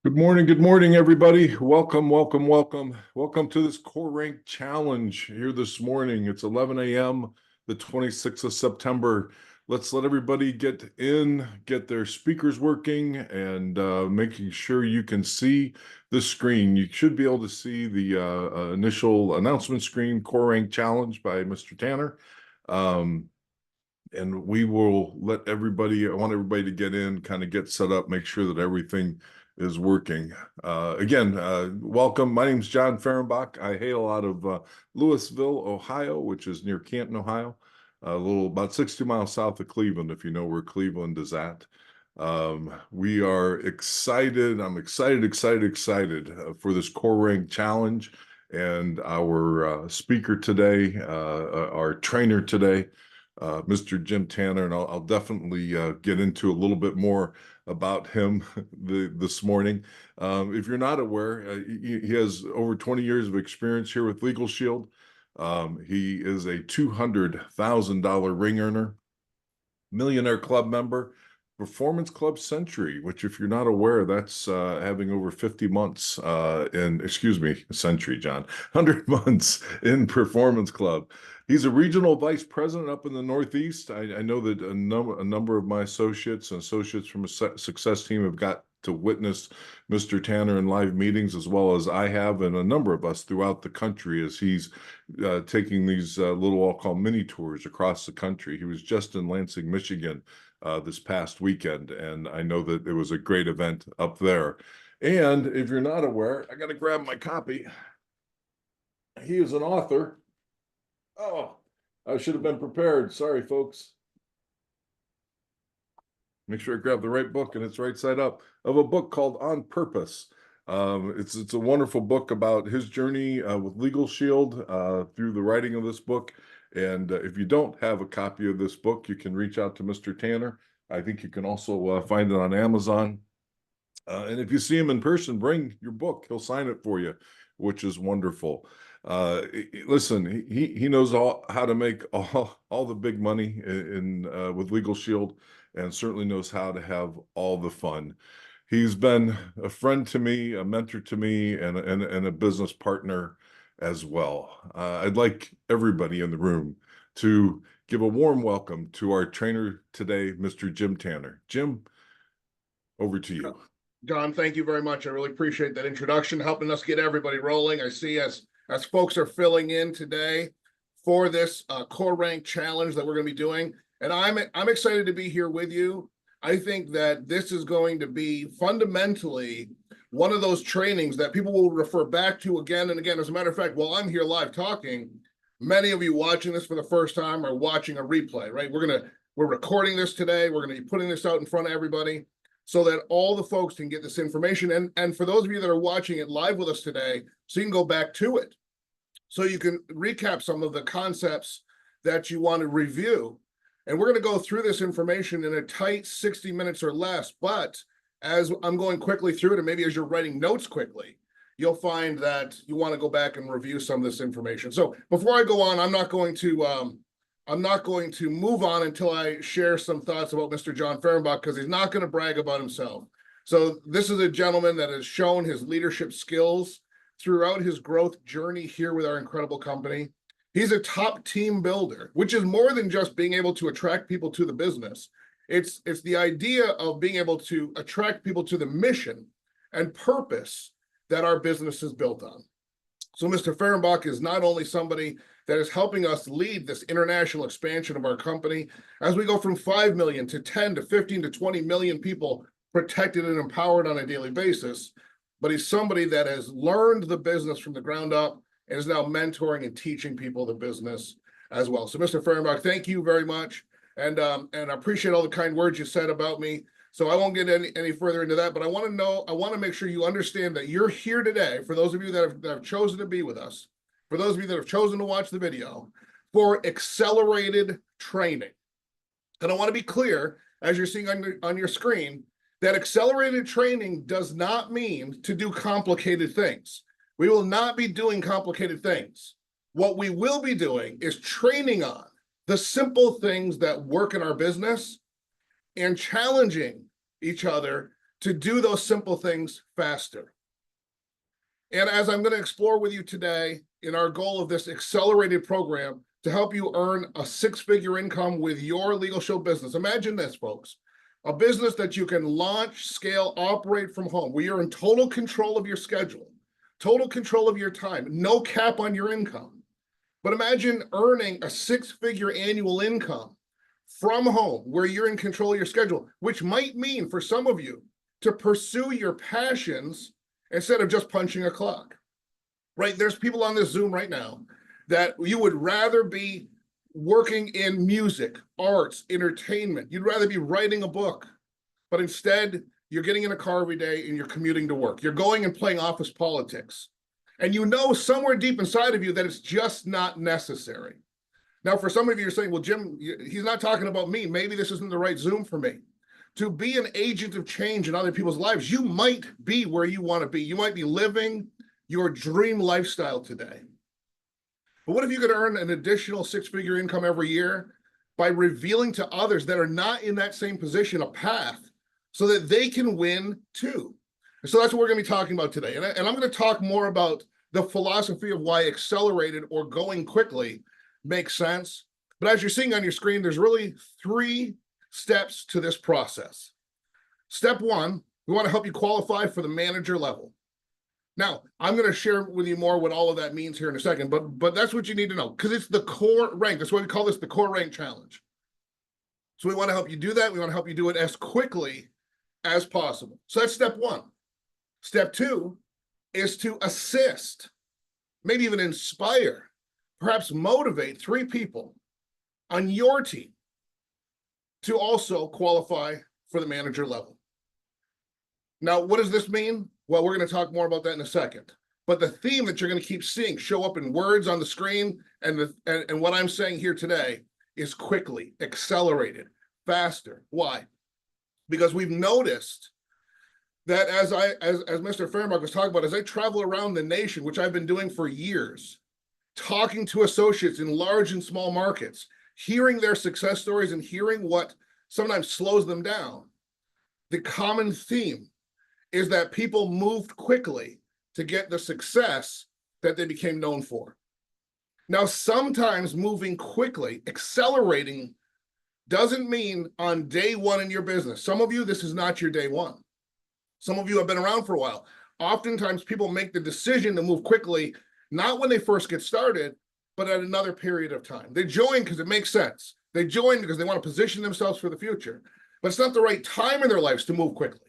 Good morning, everybody. Welcome, welcome, welcome. Welcome to this Core Rank Challenge here this morning. It's 11 a.m., the 26th of September. Let's let everybody get in, get their speakers working, and making sure you can see the screen. You should be able to see the initial announcement screen, Core Rank Challenge by Mr. Tanner. And we will let everybody, I want everybody to get in, kind of get set up, make sure that everything is working. Again, welcome. My name's John Fehrenbach. I hail out of Louisville, Ohio, which is near Canton, Ohio, a little about 60 miles south of Cleveland, if you know where Cleveland is at. We are excited. I'm excited for this Core Rank Challenge and our speaker today, our trainer today, Mr. Jim Tanner, and I'll definitely get into a little bit more about him this morning. If you're not aware, he has over 20 years of experience here with Legal Shield. He is a $200,000 ring earner, Millionaire Club member, Performance Club Century, which if you're not aware, that's having over 50 months century, John, 100 months in Performance Club. He's a regional vice president up in the Northeast. I know that a number of my associates from a success team have got to witness Mr. Tanner in live meetings, as well as I have, and a number of us throughout the country as he's taking these little, I'll call mini tours across the country. He was just in Lansing, Michigan this past weekend, and I know that it was a great event up there. And if you're not aware, I got to grab my copy. He is an author. Oh, I should have been prepared. Sorry, folks. Make sure I grab the right book and it's right side up, of a book called On Purpose. It's a wonderful book about his journey with Legal Shield through the writing of this book. And if you don't have a copy of this book, you can reach out to Mr. Tanner. I think you can also find it on Amazon. And if you see him in person, bring your book. He'll sign it for you, which is wonderful. Listen, he knows how to make all the big money with Legal Shield, and certainly knows how to have all the fun. He's been a friend to me, a mentor to me, and a business partner as well. I'd like everybody in the room to give a warm welcome to our trainer today, Mr. Jim Tanner. Jim, over to you. John, thank you very much. I really appreciate that introduction, helping us get everybody rolling. I see as folks are filling in today for this Core Rank Challenge that we're going to be doing, and I'm excited to be here with you. I think that this is going to be fundamentally one of those trainings that people will refer back to again and again. As a matter of fact, while I'm here live talking, many of you watching this for the first time are watching a replay, right? We're recording this today. We're going to be putting this out in front of everybody, so that all the folks can get this information. And for those of you that are watching it live with us today, so you can go back to it, so you can recap some of the concepts that you want to review. And we're going to go through this information in a tight 60 minutes or less. But as I'm going quickly through it, and maybe as you're writing notes quickly, you'll find that you want to go back and review some of this information. So before I go on, I'm not going to move on until I share some thoughts about Mr. John Fehrenbach, because he's not going to brag about himself. So this is a gentleman that has shown his leadership skills throughout his growth journey here with our incredible company. He's a top team builder, which is more than just being able to attract people to the business. It's the idea of being able to attract people to the mission and purpose that our business is built on. So Mr. Fehrenbach is not only somebody that is helping us lead this international expansion of our company as we go from 5 million to 10 to 15 to 20 million people protected and empowered on a daily basis, but he's somebody that has learned the business from the ground up and is now mentoring and teaching people the business as well. So Mr. Fehrenbach, thank you very much. And I appreciate all the kind words you said about me. So I won't get any further into that, but I want to make sure you understand that you're here today, for those of you that have chosen to be with us, for those of you that have chosen to watch the video, for accelerated training. And I want to be clear, as you're seeing on your screen, that accelerated training does not mean to do complicated things. We will not be doing complicated things. What we will be doing is training on the simple things that work in our business and challenging each other to do those simple things faster. And as I'm going to explore with you today in our goal of this accelerated program to help you earn a six-figure income with your Legal Shield business. Imagine this, folks, a business that you can launch, scale, operate from home, where you're in total control of your schedule, total control of your time, no cap on your income. But imagine earning a six-figure annual income from home where you're in control of your schedule, which might mean for some of you to pursue your passions instead of just punching a clock, right? There's people on this Zoom right now that you would rather be working in music, arts, entertainment. You'd rather be writing a book, but instead you're getting in a car every day and you're commuting to work. You're going and playing office politics. And you know somewhere deep inside of you that it's just not necessary. Now, for some of you, you're saying, well, Jim, he's not talking about me. Maybe this isn't the right Zoom for me. To be an agent of change in other people's lives, you might be where you want to be. You might be living your dream lifestyle today. But what if you could earn an additional six-figure income every year by revealing to others that are not in that same position a path so that they can win too? And so that's what we're going to be talking about today. And I'm going to talk more about the philosophy of why accelerated or going quickly makes sense. But as you're seeing on your screen, there's really three steps to this process. Step one, we want to help you qualify for the manager level. Now, I'm going to share with you more what all of that means here in a second, but that's what you need to know because it's the core rank. That's why we call this the core rank challenge. So we want to help you do that. We want to help you do it as quickly as possible. So that's step one. Step two is to assist, maybe even inspire, perhaps motivate three people on your team to also qualify for the manager level. Now, what does this mean? Well, we're going to talk more about that in a second. But the theme that you're going to keep seeing show up in words on the screen and what I'm saying here today is quickly, accelerated, faster. Why? Because we've noticed that as Mr. Fehrenbach was talking about, as I travel around the nation, which I've been doing for years, talking to associates in large and small markets, hearing their success stories and hearing what sometimes slows them down, the common theme is that people moved quickly to get the success that they became known for. Now, sometimes moving quickly, accelerating, doesn't mean on day one in your business. Some of you, this is not your day one. Some of you have been around for a while. Oftentimes, people make the decision to move quickly, not when they first get started, but at another period of time. They join because it makes sense. They join because they want to position themselves for the future. But it's not the right time in their lives to move quickly.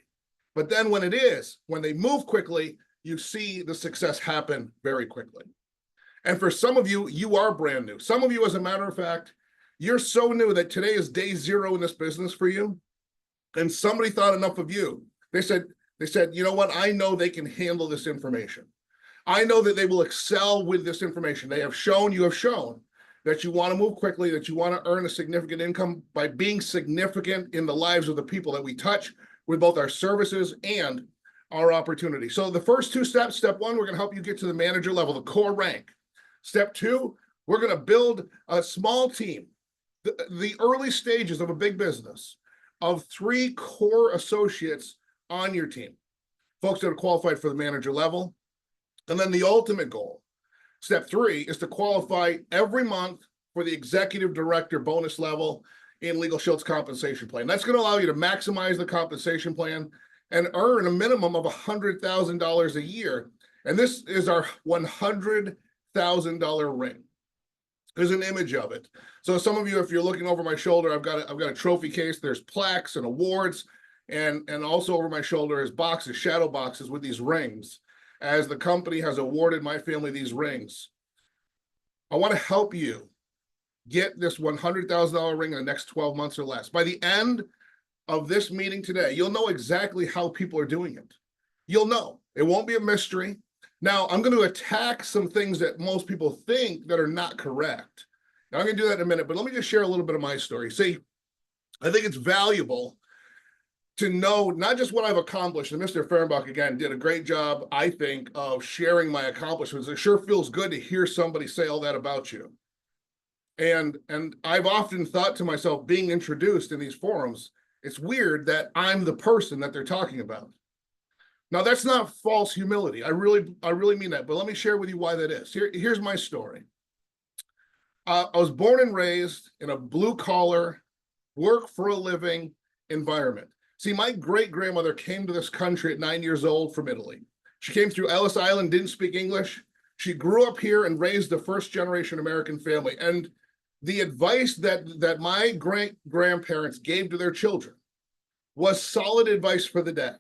But then when it is, when they move quickly, you see the success happen very quickly. And for some of you, you are brand new. Some of you, as a matter of fact, you're so new that today is day zero in this business for you. And somebody thought enough of you. They said, you know what? I know they can handle this information. I know that they will excel with this information. You have shown that you want to move quickly, that you want to earn a significant income by being significant in the lives of the people that we touch with both our services and our opportunity. So the first two steps, step one, we're going to help you get to the manager level, the core rank. Step two, we're going to build a small team, the early stages of a big business of three core associates on your team, folks that are qualified for the manager level. And then the ultimate goal, step three, is to qualify every month for the executive director bonus level in Legal Shield's compensation plan. That's going to allow you to maximize the compensation plan and earn a minimum of $100,000 a year. And this is our $100,000 ring. There's an image of it. So some of you, if you're looking over my shoulder, I've got a trophy case. There's plaques and awards, and also over my shoulder is boxes, shadow boxes with these rings, as the company has awarded my family these rings. I want to help you get this $100,000 ring in the next 12 months or less. By the end of this meeting today, you'll know exactly how people are doing it. You'll know. It won't be a mystery. Now, I'm going to attack some things that most people think that are not correct. Now, I'm going to do that in a minute, but let me just share a little bit of my story. See, I think it's valuable to know not just what I've accomplished, and Mr. Fehrenbach, again, did a great job, I think, of sharing my accomplishments. It sure feels good to hear somebody say all that about you. And I've often thought to myself, being introduced in these forums, It's weird that I'm the person that they're talking about. Now, that's not false humility. I really mean that. But let me share with you why that is. Here's my story. I was born and raised in a blue collar, work for a living environment. See, my great grandmother came to this country at 9 years old from Italy. She came through Ellis Island, didn't speak English. She grew up here and raised a first generation American family. And the advice that my great grandparents gave to their children was solid advice for the day.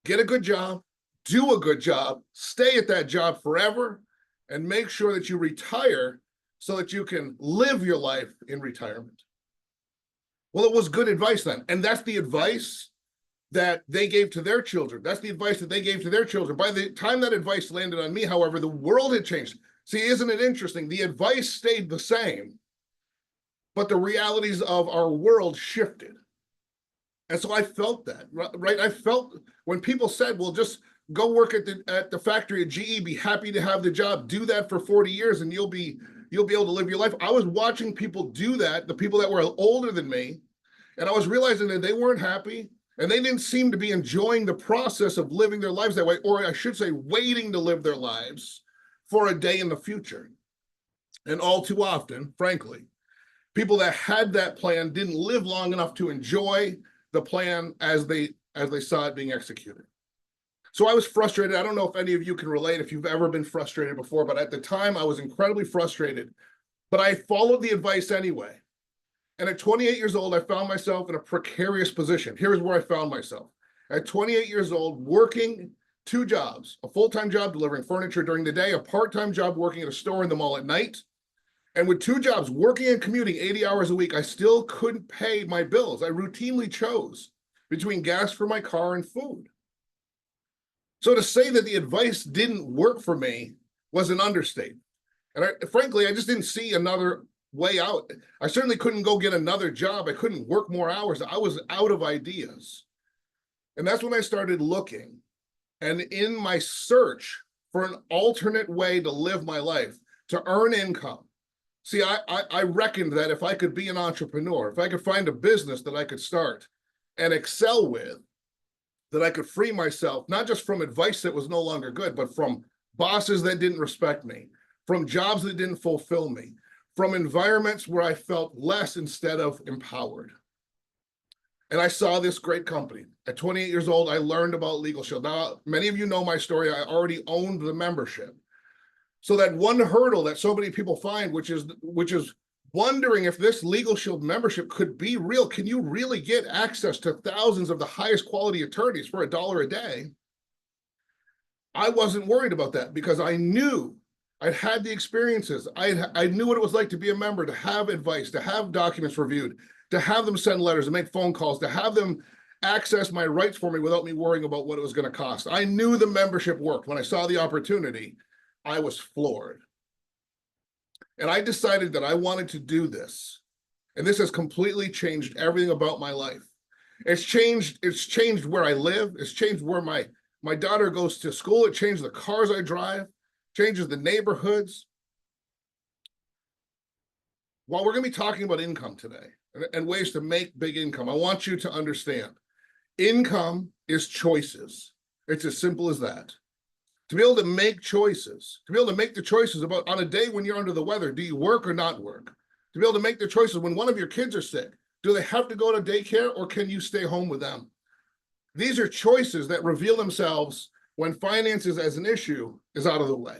Get a good job, do a good job, stay at that job forever, and make sure that you retire so that you can live your life in retirement. Well, it was good advice then. And that's the advice that they gave to their children. That's the advice that they gave to their children. By the time that advice landed on me, however, the world had changed. See, isn't it interesting? The advice stayed the same, but the realities of our world shifted. And so I felt that, right? I felt when people said, well, just go work at the factory at GE, be happy to have the job, do that for 40 years and you'll be able to live your life. I was watching people do that, the people that were older than me, and I was realizing that they weren't happy and they didn't seem to be enjoying the process of living their lives that way, or I should say, waiting to live their lives for a day in the future. And all too often, frankly, people that had that plan didn't live long enough to enjoy the plan as they saw it being executed. So I was frustrated. I don't know if any of you can relate, if you've ever been frustrated before, but at the time I was incredibly frustrated, but I followed the advice anyway. And at 28 years old, I found myself in a precarious position. Here's where I found myself. At 28 years old, working 2 jobs, a full-time job delivering furniture during the day, a part-time job working at a store in the mall at night. And with 2 jobs, working and commuting 80 hours a week, I still couldn't pay my bills. I routinely chose between gas for my car and food. So to say that the advice didn't work for me was an understatement. And frankly, I just didn't see another way out. I certainly couldn't go get another job. I couldn't work more hours. I was out of ideas. And that's when I started looking. And in my search for an alternate way to live my life, to earn income. See, I reckoned that if I could be an entrepreneur, if I could find a business that I could start and excel with, that I could free myself, not just from advice that was no longer good, but from bosses that didn't respect me, from jobs that didn't fulfill me, from environments where I felt less instead of empowered. And I saw this great company. At 28 years old, I learned about Legal Shield. Now, many of you know my story. I already owned the membership. So that one hurdle that so many people find, which is wondering if this Legal Shield membership could be real. Can you really get access to thousands of the highest quality attorneys for $1 a day? I wasn't worried about that because I knew I'd had the experiences. I knew what it was like to be a member, to have advice, to have documents reviewed, to have them send letters, to make phone calls, to have them access my rights for me without me worrying about what it was going to cost. I knew the membership worked. When I saw the opportunity, I was floored. And I decided that I wanted to do this. And this has completely changed everything about my life. It's changed where I live. It's changed where my daughter goes to school. It changed the cars I drive, changes the neighborhoods. While we're going to be talking about income today and ways to make big income, I want you to understand income is choices. It's as simple as that. To be able to make choices, to be able to make the choices about on a day when you're under the weather, do you work or not work? To be able to make the choices when one of your kids are sick, do they have to go to daycare or can you stay home with them? These are choices that reveal themselves when finances as an issue is out of the way.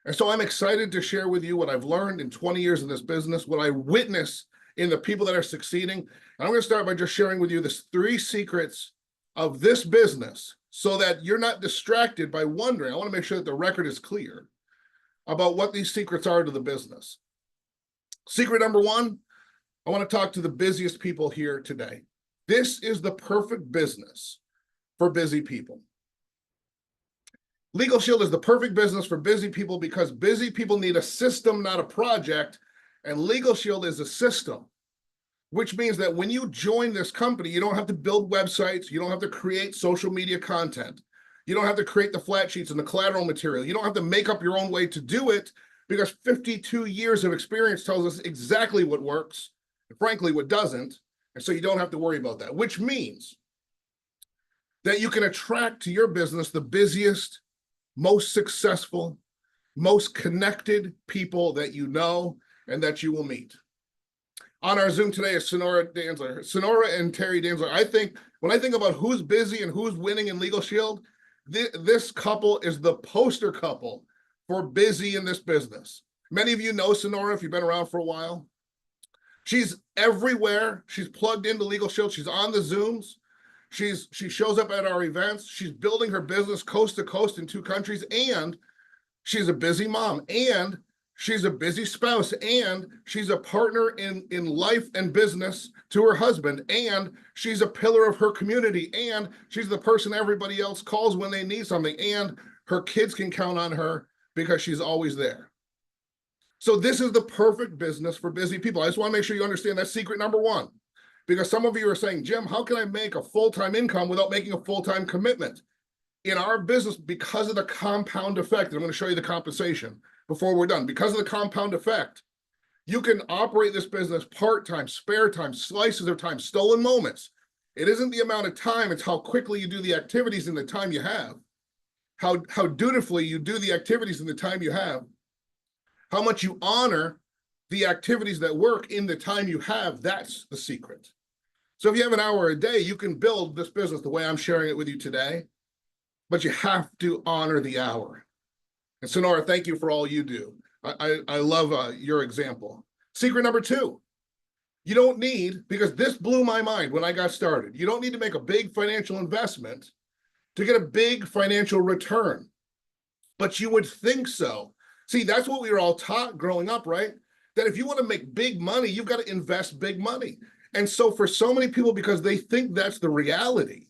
And so I'm excited to share with you what I've learned in 20 years in this business, what I witness in the people that are succeeding. And I'm going to start by just sharing with you the 3 secrets of this business so that you're not distracted by wondering. I want to make sure that the record is clear about what these secrets are to the business. Secret number 1, I want to talk to the busiest people here today. This is the perfect business for busy people. Legal Shield is the perfect business for busy people because busy people need a system, not a project. And Legal Shield is a system, which means that when you join this company, you don't have to build websites. You don't have to create social media content. You don't have to create the flat sheets and the collateral material. You don't have to make up your own way to do it because 52 years of experience tells us exactly what works and frankly, what doesn't. And so you don't have to worry about that, which means that you can attract to your business the busiest, most successful, most connected people that you know and that you will meet. On our Zoom today is Sonora Danzler. Sonora and Terry Danzler. I think when I think about who's busy and who's winning in Legal Shield, this couple is the poster couple for busy in this business. Many of you know Sonora if you've been around for a while. She's everywhere. She's plugged into Legal Shield. She's on the Zooms. She shows up at our events. She's building her business coast to coast in 2 countries, and she's a busy mom, and she's a busy spouse, and she's a partner in life and business to her husband, and she's a pillar of her community, and she's the person everybody else calls when they need something, and her kids can count on her because she's always there. So this is the perfect business for busy people. I just want to make sure you understand that's secret number 1. Because some of you are saying, Jim, how can I make a full-time income without making a full-time commitment? In our business, because of the compound effect, and I'm going to show you the compensation before we're done. Because of the compound effect, you can operate this business part-time, spare time, slices of time, stolen moments. It isn't the amount of time, it's how quickly you do the activities in the time you have, how dutifully you do the activities in the time you have, how much you honor the activities that work in the time you have. That's the secret. So if you have an hour a day, you can build this business the way I'm sharing it with you today, but you have to honor the hour. And Sonora, thank you for all you do. I love your example. Secret number 2, you don't need, because this blew my mind when I got started, you don't need to make a big financial investment to get a big financial return, but you would think so. See, that's what we were all taught growing up, right? That if you want to make big money, you've got to invest big money. And so for so many people, because they think that's the reality,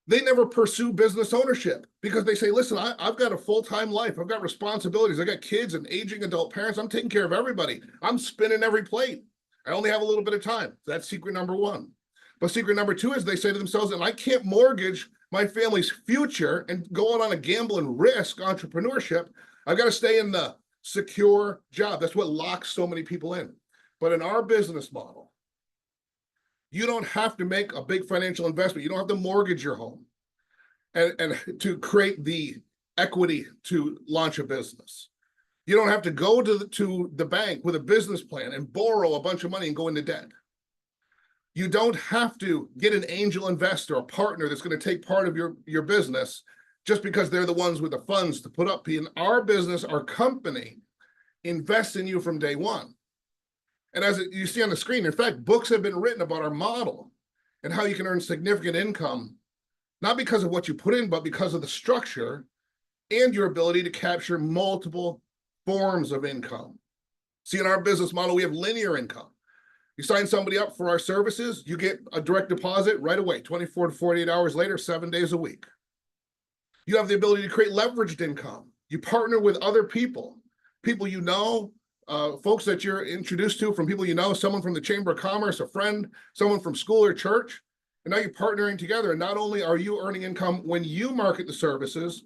they never pursue business ownership because they say, listen, I've got a full-time life. I've got responsibilities. I got kids and aging adult parents. I'm taking care of everybody. I'm spinning every plate. I only have a little bit of time. That's secret number 1. But secret number 2 is they say to themselves, and I can't mortgage my family's future and go out on a gamble and risk entrepreneurship. I've got to stay in the secure job. That's what locks so many people in. But in our business model, you don't have to make a big financial investment. You don't have to mortgage your home and to create the equity to launch a business. You don't have to go to the bank with a business plan and borrow a bunch of money and go into debt. You don't have to get an angel investor, a partner that's going to take part of your business just because they're the ones with the funds to put up. In our business, our company invests in you from day 1. And as you see on the screen, in fact, books have been written about our model and how you can earn significant income, not because of what you put in, but because of the structure and your ability to capture multiple forms of income. See, in our business model, we have linear income. You sign somebody up for our services, you get a direct deposit right away, 24 to 48 hours later, 7 days a week. You have the ability to create leveraged income. You partner with other people you know, folks that you're introduced to from people you know, someone from the Chamber of Commerce, a friend, someone from school or church, and now you're partnering together. And not only are you earning income when you market the services,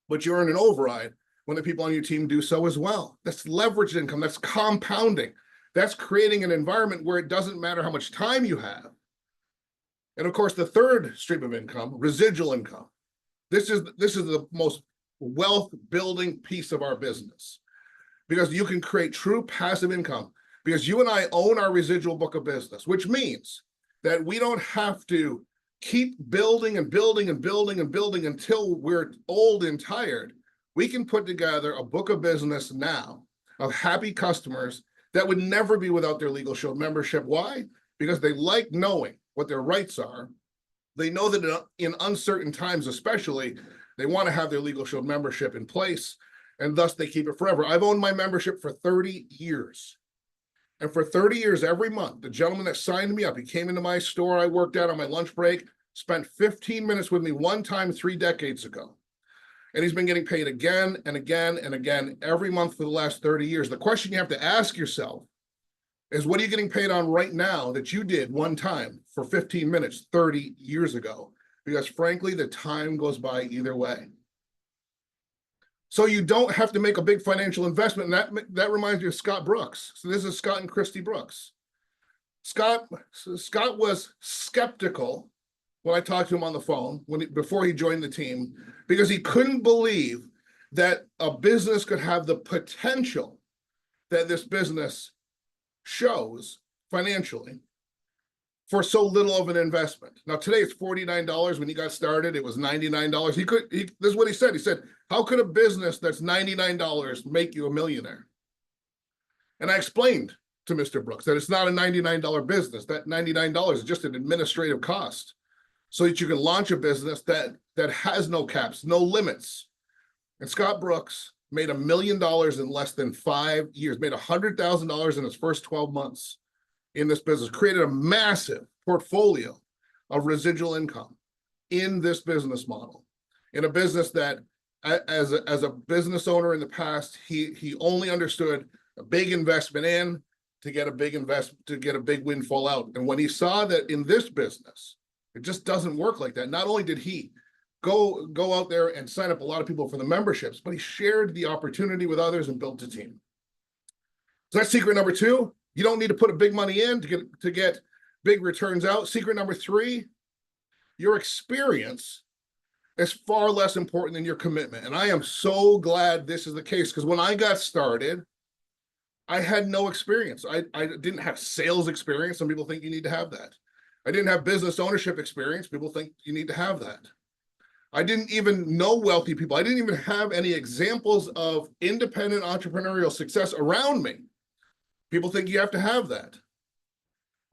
but you earn an override when the people on your team do so as well. That's leveraged income. That's compounding. That's creating an environment where it doesn't matter how much time you have. And of course, the third stream of income, residual income. This is the most wealth building piece of our business, because you can create true passive income because you and I own our residual book of business, which means that we don't have to keep building and building and building and building until we're old and tired. We can put together a book of business now of happy customers that would never be without their Legal Shield membership. Why? Because they like knowing what their rights are. They know that in uncertain times, especially, they want to have their Legal Shield membership in place, and thus they keep it forever. I've owned my membership for 30 years. And for 30 years, every month, the gentleman that signed me up, he came into my store I worked at on my lunch break, spent 15 minutes with me one time 3 decades ago. And he's been getting paid again and again and again every month for the last 30 years. The question you have to ask yourself is, what are you getting paid on right now that you did one time for 15 minutes 30 years ago? Because frankly, the time goes by either way. So you don't have to make a big financial investment. And that reminds me of Scott Brooks. So this is Scott and Christy Brooks. Scott was skeptical when I talked to him on the phone before he joined the team, because he couldn't believe that a business could have the potential that this business shows financially for so little of an investment. Now today it's $49. When he got started, it was $99. This is what he said. He said, how could a business that's $99 make you a millionaire? And I explained to Mr. Brooks that it's not a $99 business. That $99 is just an administrative cost, so that you can launch a business that has no caps, no limits. And Scott Brooks made $1 million in less than 5 years, made $100,000 in his first 12 months in this business, created a massive portfolio of residual income in this business model, in a business that as a business owner in the past, he only understood a big investment in to get a big windfall out. And when he saw that in this business, it just doesn't work like that. Not only did he go out there and sign up a lot of people for the memberships, but he shared the opportunity with others and built a team. So that's secret number 2. You don't need to put a big money in to get big returns out. Secret number 3, your experience is far less important than your commitment. And I am so glad this is the case, because when I got started, I had no experience. I didn't have sales experience. Some people think you need to have that. I didn't have business ownership experience. People think you need to have that. I didn't even know wealthy people. I didn't even have any examples of independent entrepreneurial success around me. People think you have to have that.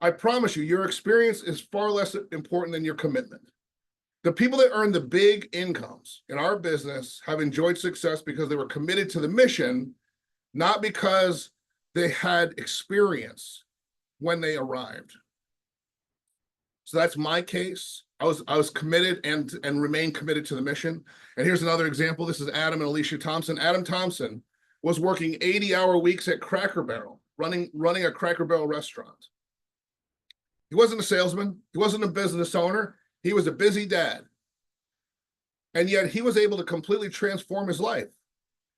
I promise you, your experience is far less important than your commitment. The people that earn the big incomes in our business have enjoyed success because they were committed to the mission, not because they had experience when they arrived. So that's my case. I was committed and remain committed to the mission. And here's another example. This is Adam and Alicia Thompson. Adam Thompson was working 80-hour weeks at Cracker Barrel, running a Cracker Barrel restaurant. He wasn't a salesman. He wasn't a business owner. He was a busy dad. And yet he was able to completely transform his life,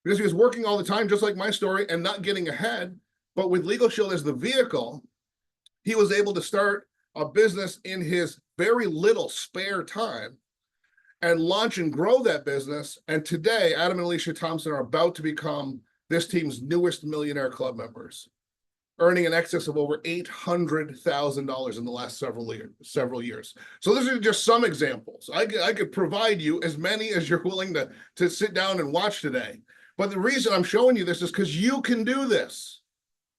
because he was working all the time, just like my story, and not getting ahead. But with Legal Shield as the vehicle, he was able to start a business in his very little spare time and launch and grow that business. And today, Adam and Alicia Thompson are about to become this team's newest Millionaire Club members, earning in excess of over $800,000 in the last several years. So these are just some examples. I could provide you as many as you're willing to sit down and watch today. But the reason I'm showing you this is because you can do this.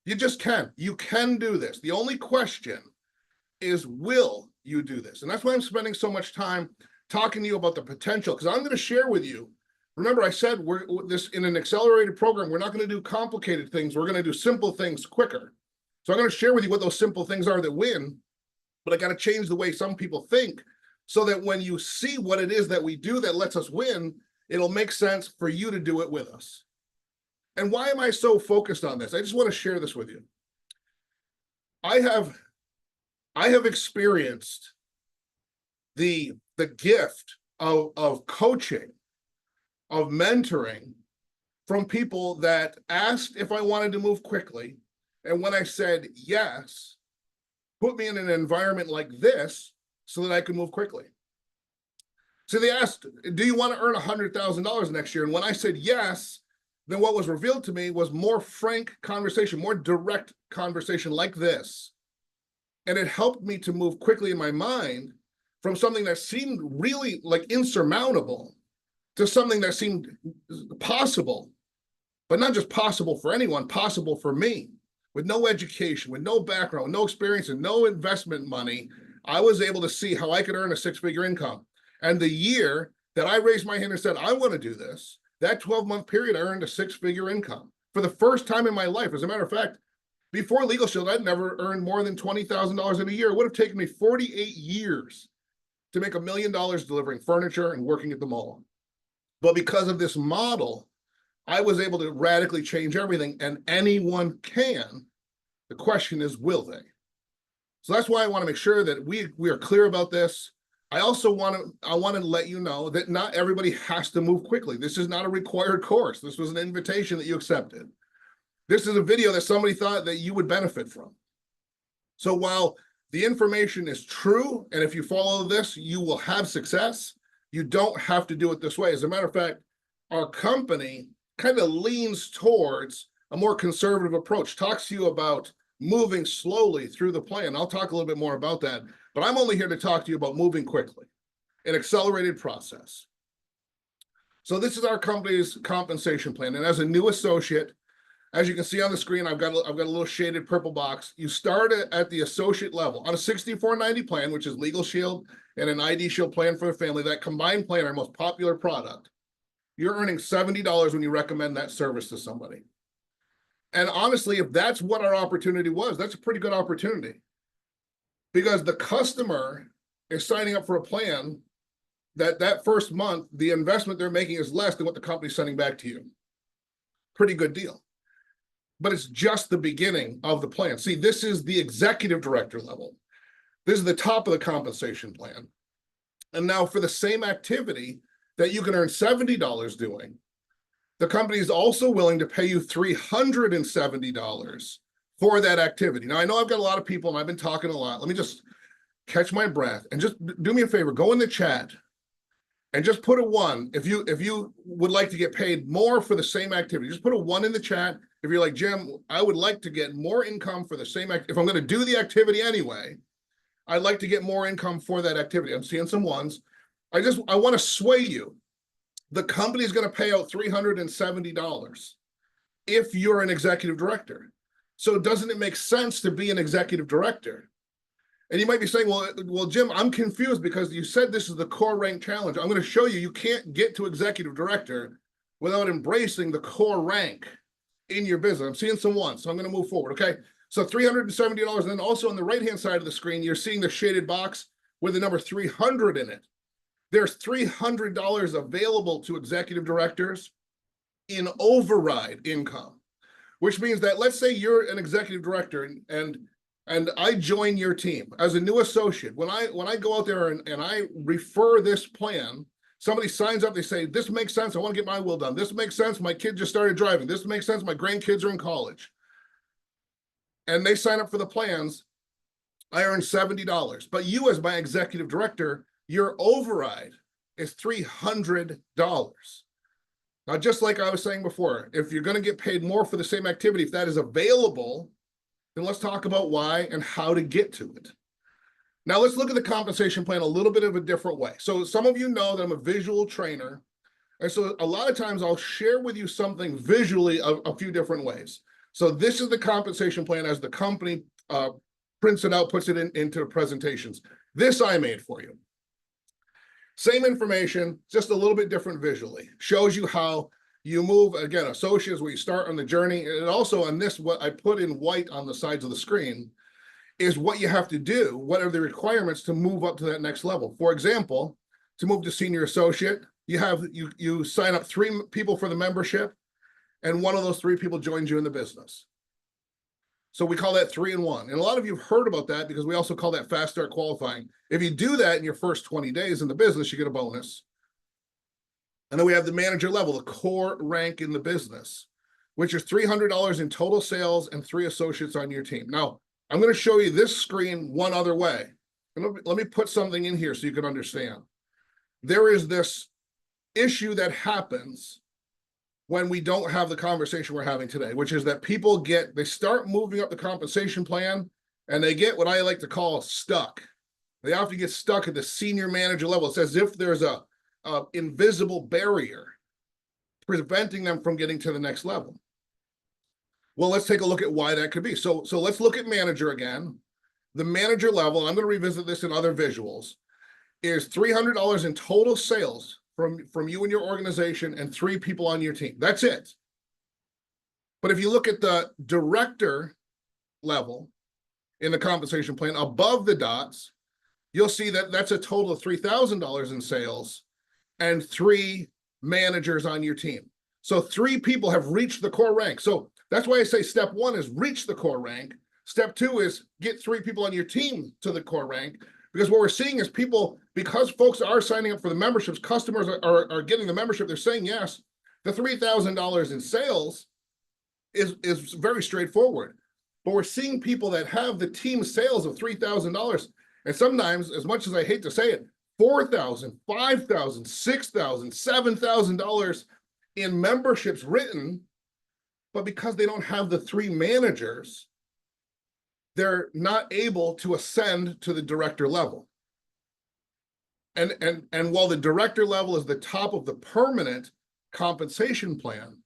You just can. You can do this. The only question is, will you do this? And that's why I'm spending so much time talking to you about the potential, because I'm going to share with you. Remember, I said we're this in an accelerated program. We're not going to do complicated things. We're going to do simple things quicker. So I'm going to share with you what those simple things are that win, but I got to change the way some people think, so that when you see what it is that we do that lets us win, it'll make sense for you to do it with us. And why am I so focused on this? I just want to share this with you. I have experienced the gift of coaching, of mentoring from people that asked if I wanted to move quickly. And when I said yes, put me in an environment like this so that I could move quickly. So they asked, do you want to earn $100,000 next year? And when I said yes, then what was revealed to me was more frank conversation, more direct conversation like this. And it helped me to move quickly in my mind from something that seemed really like insurmountable to something that seemed possible, but not just possible for anyone, possible for me. With no education, with no background, with no experience, and no investment money, I was able to see how I could earn a 6-figure income. And the year that I raised my hand and said, I want to do this, that 12-month period, I earned a 6-figure income for the first time in my life. As a matter of fact, before Legal Shield, I'd never earned more than $20,000 in a year. It would have taken me 48 years to make $1 million delivering furniture and working at the mall. But because of this model, I was able to radically change everything, and anyone can. The question is, will they? So that's why I want to make sure that we are clear about this. I also want to let you know that not everybody has to move quickly. This is not a required course. This was an invitation that you accepted. This is a video that somebody thought that you would benefit from. So while the information is true, and if you follow this, you will have success, you don't have to do it this way. As a matter of fact, our company kind of leans towards a more conservative approach, talks to you about moving slowly through the plan. I'll talk a little bit more about that, but I'm only here to talk to you about moving quickly, an accelerated process. So this is our company's compensation plan. And as a new associate, as you can see on the screen, I've got a little shaded purple box. You start at the associate level on a 6490 plan, which is Legal Shield and an ID Shield plan for the family. That combined plan, our most popular product. You're earning $70 when you recommend that service to somebody. And honestly, if that's what our opportunity was, that's a pretty good opportunity. Because the customer is signing up for a plan that first month, the investment they're making is less than what the company's sending back to you. Pretty good deal. But it's just the beginning of the plan. See, this is the executive director level. This is the top of the compensation plan. And now for the same activity that you can earn $70 doing, the company is also willing to pay you $370 for that activity. Now, I know I've got a lot of people and I've been talking a lot. Let me just catch my breath and just do me a favor, go in the chat and just put a 1 if you would like to get paid more for the same activity. Just put a 1 in the chat. If you're like, Jim, I would like to get more income for the same if I'm going to do the activity anyway, I'd like to get more income for that activity. I'm seeing some 1s. I want to sway you. The company is going to pay out $370 if you're an executive director. So doesn't it make sense to be an executive director? And you might be saying, well, Jim, I'm confused because you said this is the core rank challenge. I'm going to show you, you can't get to executive director without embracing the core rank in your business. I'm seeing some 1s, so I'm going to move forward. Okay. So $370. And then also on the right-hand side of the screen, you're seeing the shaded box with the number 300 in it. There's $300 available to executive directors in override income, which means that let's say you're an executive director and I join your team as a new associate. When I go out there and I refer this plan, somebody signs up, they say, this makes sense, I want to get my will done. This makes sense, my kid just started driving. This makes sense, my grandkids are in college. And they sign up for the plans, I earn $70. But you as my executive director, your override is $300. Now, just like I was saying before, if you're going to get paid more for the same activity, if that is available, then let's talk about why and how to get to it. Now, let's look at the compensation plan a little bit of a different way. So some of you know that I'm a visual trainer. And so a lot of times I'll share with you something visually a few different ways. So this is the compensation plan as the company prints it out, puts it into presentations. This I made for you. Same information, just a little bit different visually. Shows you how you move, again, associates, where you start on the journey. And also on this, what I put in white on the sides of the screen is what you have to do. What are the requirements to move up to that next level? For example, to move to senior associate, you sign up 3 people for the membership, and one of those 3 people joins you in the business. So we call that 3 and 1. And a lot of you have heard about that because we also call that fast start qualifying. If you do that in your first 20 days in the business, you get a bonus. And then we have the manager level, the core rank in the business, which is $300 in total sales and 3 associates on your team. Now, I'm going to show you this screen one other way. Let me put something in here so you can understand. There is this issue that happens when we don't have the conversation we're having today, which is that people they start moving up the compensation plan and they get what I like to call stuck. They often get stuck at the senior manager level. It's as if there's a invisible barrier preventing them from getting to the next level. Well, let's take a look at why that could be. So let's look at manager again. The manager level, and I'm going to revisit this in other visuals, is $300 in total sales from you and your organization and 3 people on your team. That's it. But if you look at the director level in the compensation plan above the dots, you'll see that that's a total of $3,000 in sales and 3 managers on your team. So 3 people have reached the core rank. So that's why I say step 1 is reach the core rank. Step 2 is get 3 people on your team to the core rank. Because what we're seeing is people, because folks are signing up for the memberships, customers are getting the membership, they're saying yes. The $3,000 in sales is very straightforward. but we're seeing people that have the team sales of $3,000. And sometimes, as much as I hate to say it, $4,000, $5,000, $6,000, $7,000 in memberships written, but because they don't have the 3 managers, they're not able to ascend to the director level. And while the director level is the top of the permanent compensation plan,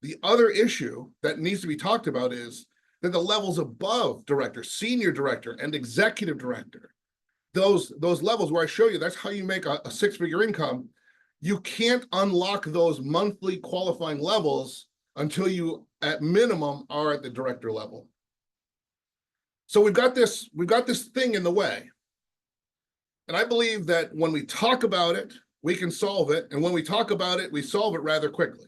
the other issue that needs to be talked about is that the levels above director, senior director, and executive director, those levels where I show you, that's how you make a 6-figure income. You can't unlock those monthly qualifying levels until you, at minimum, are at the director level. So we've got this thing in the way. And I believe that when we talk about it, we can solve it. And when we talk about it, we solve it rather quickly.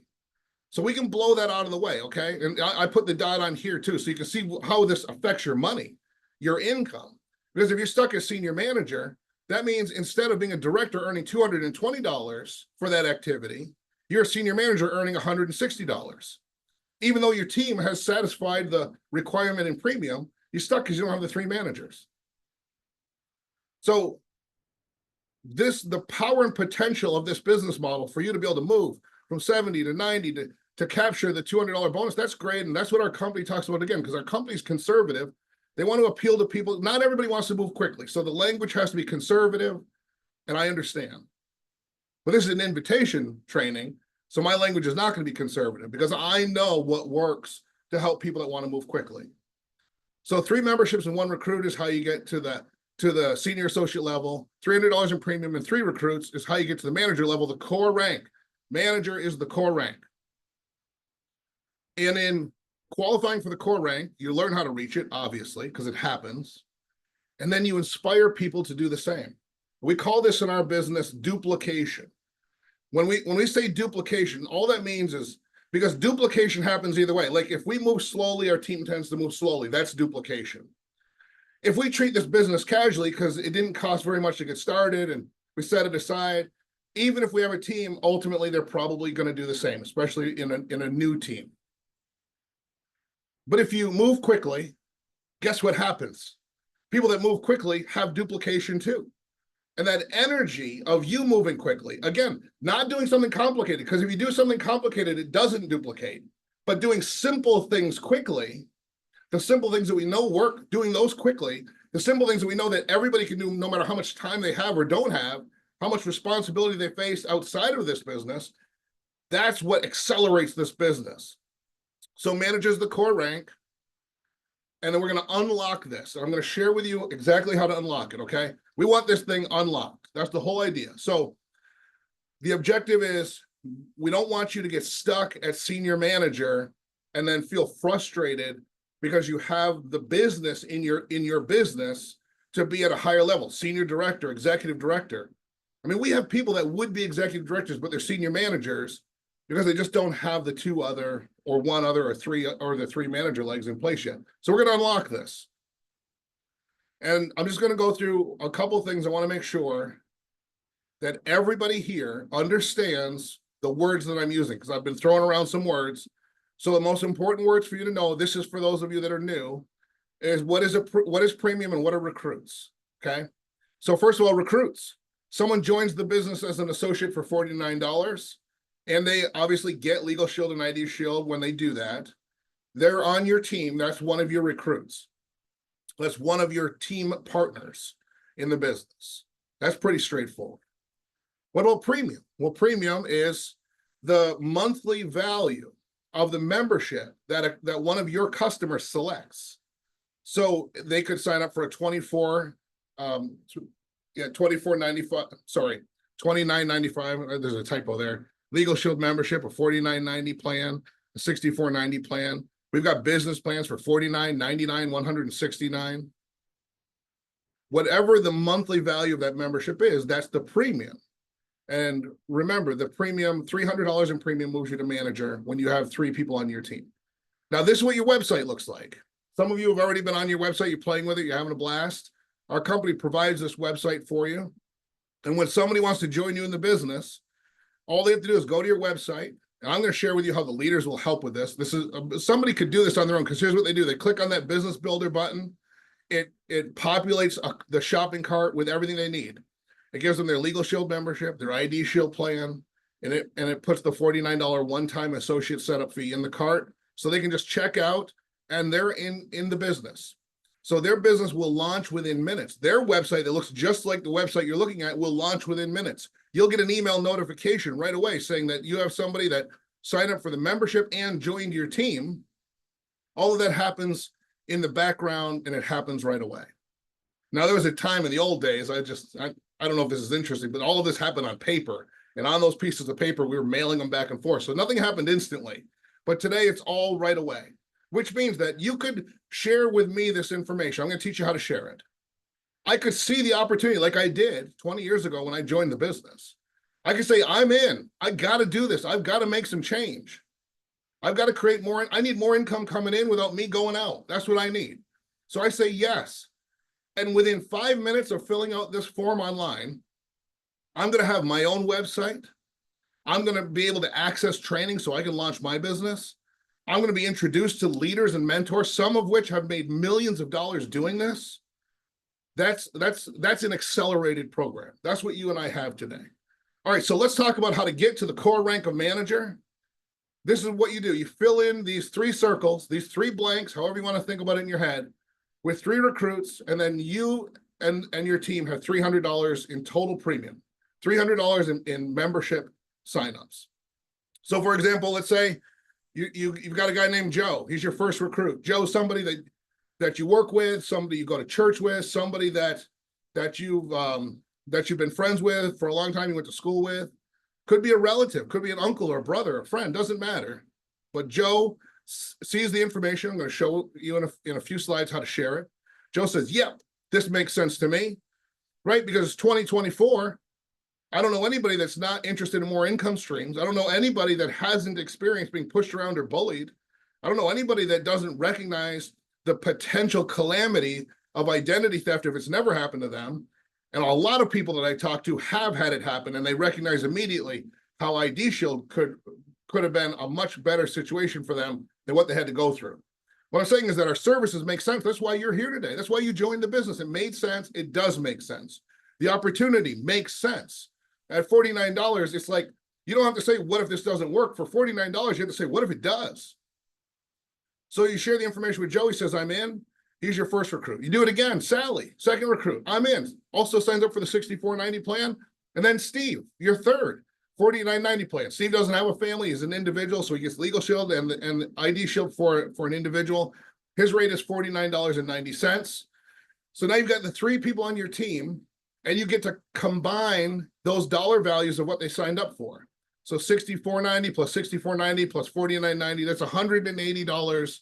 So we can blow that out of the way, okay? And I put the dot on here too, so you can see how this affects your money, your income. Because if you're stuck as senior manager, that means instead of being a director earning $220 for that activity, you're a senior manager earning $160. Even though your team has satisfied the requirement in premium, you're stuck because you don't have the 3 managers. So the power and potential of this business model for you to be able to move from 70 to 90 to capture the $200 bonus, that's great. And that's what our company talks about again, because our company's conservative. They want to appeal to people. Not everybody wants to move quickly. So the language has to be conservative, and I understand. But this is an invitation training, so my language is not going to be conservative because I know what works to help people that want to move quickly. So 3 memberships and 1 recruit is how you get to the senior associate level. $300 in premium and 3 recruits is how you get to the manager level, the core rank. Manager is the core rank. And in qualifying for the core rank, you learn how to reach it, obviously, because it happens. And then you inspire people to do the same. We call this in our business duplication. When we say duplication, all that means is, because duplication happens either way. Like if we move slowly, our team tends to move slowly. That's duplication. If we treat this business casually because it didn't cost very much to get started and we set it aside, even if we have a team, ultimately they're probably going to do the same, especially in a new team. But if you move quickly, guess what happens? People that move quickly have duplication too. And that energy of you moving quickly, again, not doing something complicated, because if you do something complicated, it doesn't duplicate. But doing simple things quickly, the simple things that we know work, doing those quickly, the simple things that we know that everybody can do no matter how much time they have or don't have, how much responsibility they face outside of this business, that's what accelerates this business. So managers the core rank, and then we're going to unlock this. I'm going to share with you exactly how to unlock it, okay? We want this thing unlocked. That's the whole idea. So the objective is we don't want you to get stuck at senior manager and then feel frustrated because you have the business in your business to be at a higher level, senior director, executive director. I mean, we have people that would be executive directors, but they're senior managers because they just don't have the 2 other or 1 other or 3 or the 3 manager legs in place yet. So we're going to unlock this. And I'm just going to go through a couple of things. I want to make sure that everybody here understands the words that I'm using, because I've been throwing around some words. So the most important words for you to know, this is for those of you that are new, is what is premium and what are recruits, okay? So first of all, recruits. Someone joins the business as an associate for $49, and they obviously get Legal Shield and ID Shield when they do that. They're on your team. That's one of your recruits. That's one of your team partners in the business. That's pretty straightforward. What about premium? Well, premium is the monthly value of the membership that one of your customers selects. So they could sign up for a $29.95. There's a typo there. Legal Shield membership, a $49.90 plan, a $64.90 plan. We've got business plans for $49, $99, $169. Whatever the monthly value of that membership is, that's the premium. And remember, the premium, $300 in premium moves you to manager when you have 3 people on your team. Now, this is what your website looks like. Some of you have already been on your website. You're playing with it. You're having a blast. Our company provides this website for you. And when somebody wants to join you in the business, all they have to do is go to your website. And I'm going to share with you how the leaders will help with this. This is somebody could do this on their own, because here's what they do. They click on that business builder button. It populates the shopping cart with everything they need. It gives them their Legal Shield membership, their ID Shield plan, and it puts the $49 one-time associate setup fee in the cart, so they can just check out and they're in the business. So their business will launch within minutes. Their website that looks just like the website you're looking at will launch within minutes. You'll get an email notification right away saying that you have somebody that signed up for the membership and joined your team. All of that happens in the background and it happens right away. Now, there was a time in the old days, I don't know if this is interesting, but all of this happened on paper. And on those pieces of paper, we were mailing them back and forth. So nothing happened instantly. But today it's all right away, which means that you could share with me this information. I'm going to teach you how to share it. I could see the opportunity like I did 20 years ago when I joined the business. I could say, I'm in. I got to do this. I've got to make some change. I've got to create more. I need more income coming in without me going out. That's what I need. So I say yes. And within 5 minutes of filling out this form online, I'm going to have my own website. I'm going to be able to access training so I can launch my business. I'm going to be introduced to leaders and mentors, some of which have made millions of dollars doing this. That's an accelerated program. That's what you and I have today. All right, so let's talk about how to get to the core rank of manager. This is what you do. You fill in these 3 circles, these 3 blanks, however you want to think about it in your head, with 3 recruits, and then you and your team have $300 in total premium, $300 in membership signups. So for example, let's say you've got a guy named Joe. He's your first recruit. Joe's somebody that you work with, somebody you go to church with, somebody that you've been friends with for a long time, you went to school with. Could be a relative, could be an uncle or a brother, a friend, doesn't matter. But Joe sees the information. I'm going to show you in a few slides how to share it. Joe says, yep, this makes sense to me, right? Because it's 2024. I don't know anybody that's not interested in more income streams. I don't know anybody that hasn't experienced being pushed around or bullied. I don't know anybody that doesn't recognize the potential calamity of identity theft if it's never happened to them. And a lot of people that I talk to have had it happen, and they recognize immediately how ID Shield could have been a much better situation for them than what they had to go through. What I'm saying is that our services make sense. That's why you're here today. That's why you joined the business. It made sense. It does make sense. The opportunity makes sense. At $49, it's like, you don't have to say, what if this doesn't work? For $49, you have to say, what if it does? So you share the information with Joe. He says, I'm in. He's your first recruit. You do it again. Sally, second recruit. I'm in. Also signs up for the $64.90 plan. And then Steve, your third, $49.90 plan. Steve doesn't have a family. He's an individual, so he gets Legal Shield and ID Shield for an individual. His rate is $49.90. So now you've got the 3 people on your team, and you get to combine those dollar values of what they signed up for. So $64.90 plus $64.90 plus $49.90, that's $180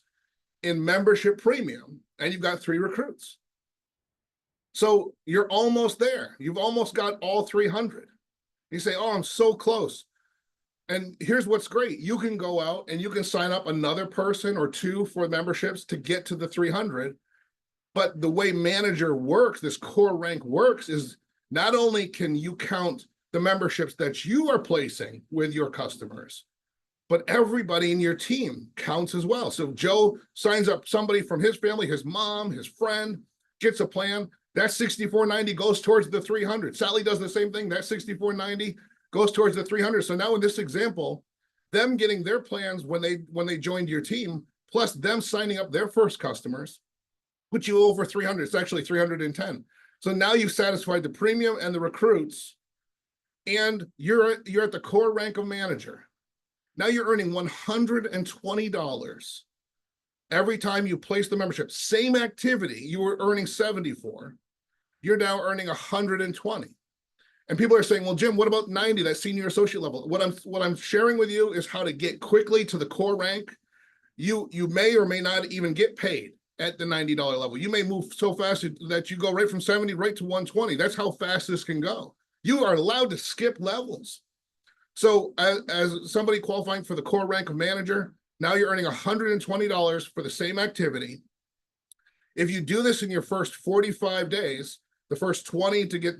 in membership premium, and you've got 3 recruits. So you're almost there. You've almost got all 300. You say, oh, I'm so close. And here's what's great. You can go out and you can sign up another person or 2 for memberships to get to the 300. But the way manager works, this core rank works, is not only can you count the memberships that you are placing with your customers, but everybody in your team counts as well. So Joe signs up somebody from his family, his mom, his friend, gets a plan. That $64.90 goes towards the 300. Sally does the same thing. That $64.90 goes towards the 300. So now in this example, them getting their plans when they joined your team, plus them signing up their first customers, put you over 300. It's actually 310. So now you've satisfied the premium and the recruits, and you're at the core rank of manager. Now you're earning $120 every time you place the membership. Same activity you were earning $70 for. You're now earning $120. And people are saying, well, Jim, what about 90, that senior associate level? What I'm sharing with you is how to get quickly to the core rank. You may or may not even get paid at the $90 level. You may move so fast that you go right from 70 right to 120. That's how fast this can go. You are allowed to skip levels. So as somebody qualifying for the core rank of manager, now you're earning $120 for the same activity. If you do this in your first 45 days, the first 20 to get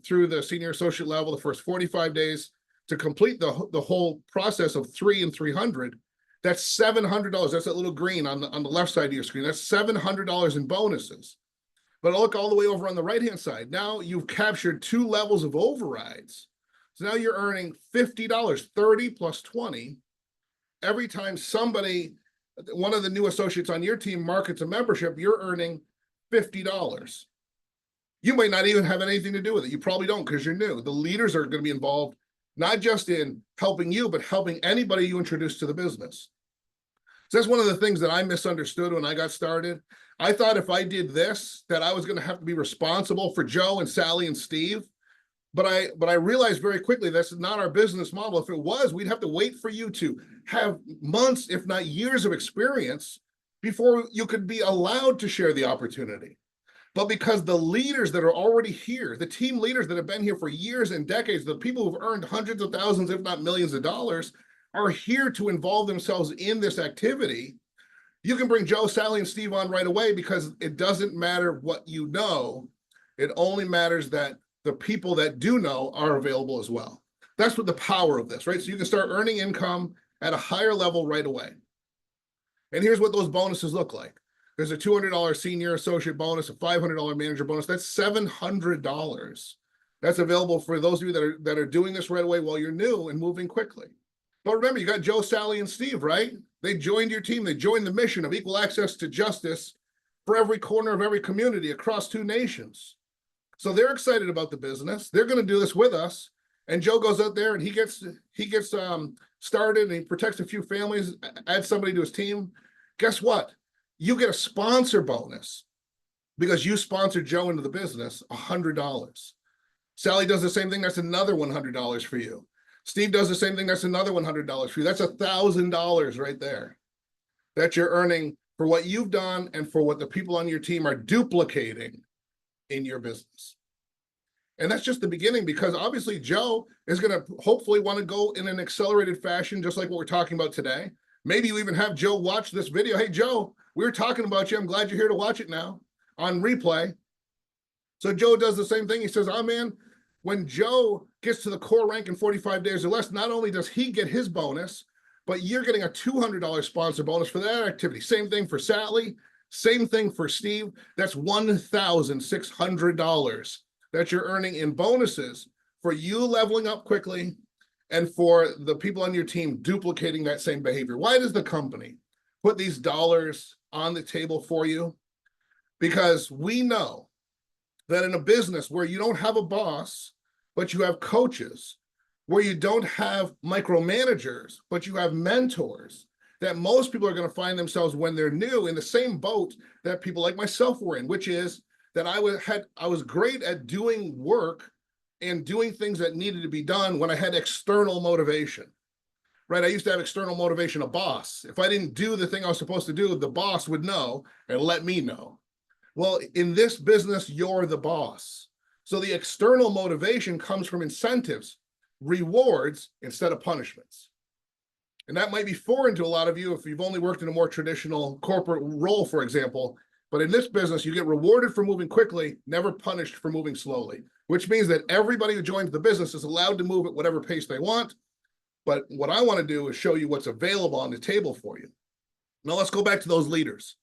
through the senior associate level, the first 45 days to complete the whole process of 3 and 300, that's $700. That's that little green on the left side of your screen. That's $700 in bonuses. But look all the way over on the right-hand side. Now you've captured 2 levels of overrides. So now you're earning $50, 30 plus 20. Every time somebody, one of the new associates on your team markets a membership, you're earning $50. You might not even have anything to do with it. You probably don't because you're new. The leaders are going to be involved, not just in helping you, but helping anybody you introduce to the business. So that's one of the things that I misunderstood when I got started. I thought if I did this, that I was going to have to be responsible for Joe and Sally and Steve. But I realized very quickly that's not our business model. If it was, we'd have to wait for you to have months, if not years of experience before you could be allowed to share the opportunity. But because the leaders that are already here, the team leaders that have been here for years and decades, the people who've earned hundreds of thousands, if not millions of dollars, are here to involve themselves in this activity, you can bring Joe, Sally, and Steve on right away because it doesn't matter what you know. It only matters that the people that do know are available as well. That's what the power of this, right? So you can start earning income at a higher level right away. And here's what those bonuses look like. There's a $200 senior associate bonus, a $500 manager bonus. That's $700. That's available for those of you that are doing this right away while you're new and moving quickly. But remember, you got Joe, Sally, and Steve, right? They joined your team. They joined the mission of equal access to justice for every corner of every community across 2 nations. So they're excited about the business. They're going to do this with us. And Joe goes out there and he gets started and he protects a few families, adds somebody to his team. Guess what? You get a sponsor bonus because you sponsored Joe into the business, $100. Sally does the same thing. That's another $100 for you. Steve does the same thing. That's another $100 for you. That's $1,000 right there that you're earning for what you've done and for what the people on your team are duplicating in your business. And that's just the beginning because obviously Joe is going to hopefully want to go in an accelerated fashion, just like what we're talking about today. Maybe you even have Joe watch this video. Hey, Joe, we were talking about you. I'm glad you're here to watch it now on replay. So Joe does the same thing. He says, oh man, when Joe gets to the core rank in 45 days or less, not only does he get his bonus, but you're getting a $200 sponsor bonus for that activity. Same thing for Sally. Same thing for Steve. That's $1,600 that you're earning in bonuses for you leveling up quickly and for the people on your team duplicating that same behavior. Why does the company put these dollars on the table for you? Because we know that in a business where you don't have a boss, but you have coaches, where you don't have micromanagers, but you have mentors, that most people are going to find themselves when they're new in the same boat that people like myself were in, which is that I was great at doing work and doing things that needed to be done when I had external motivation, right? I used to have external motivation, a boss. If I didn't do the thing I was supposed to do, the boss would know and let me know. Well, in this business, you're the boss. So the external motivation comes from incentives, rewards instead of punishments. And that might be foreign to a lot of you if you've only worked in a more traditional corporate role, for example. But in this business, you get rewarded for moving quickly, never punished for moving slowly, which means that everybody who joins the business is allowed to move at whatever pace they want. But what I want to do is show you what's available on the table for you. Now let's go back to those leaders.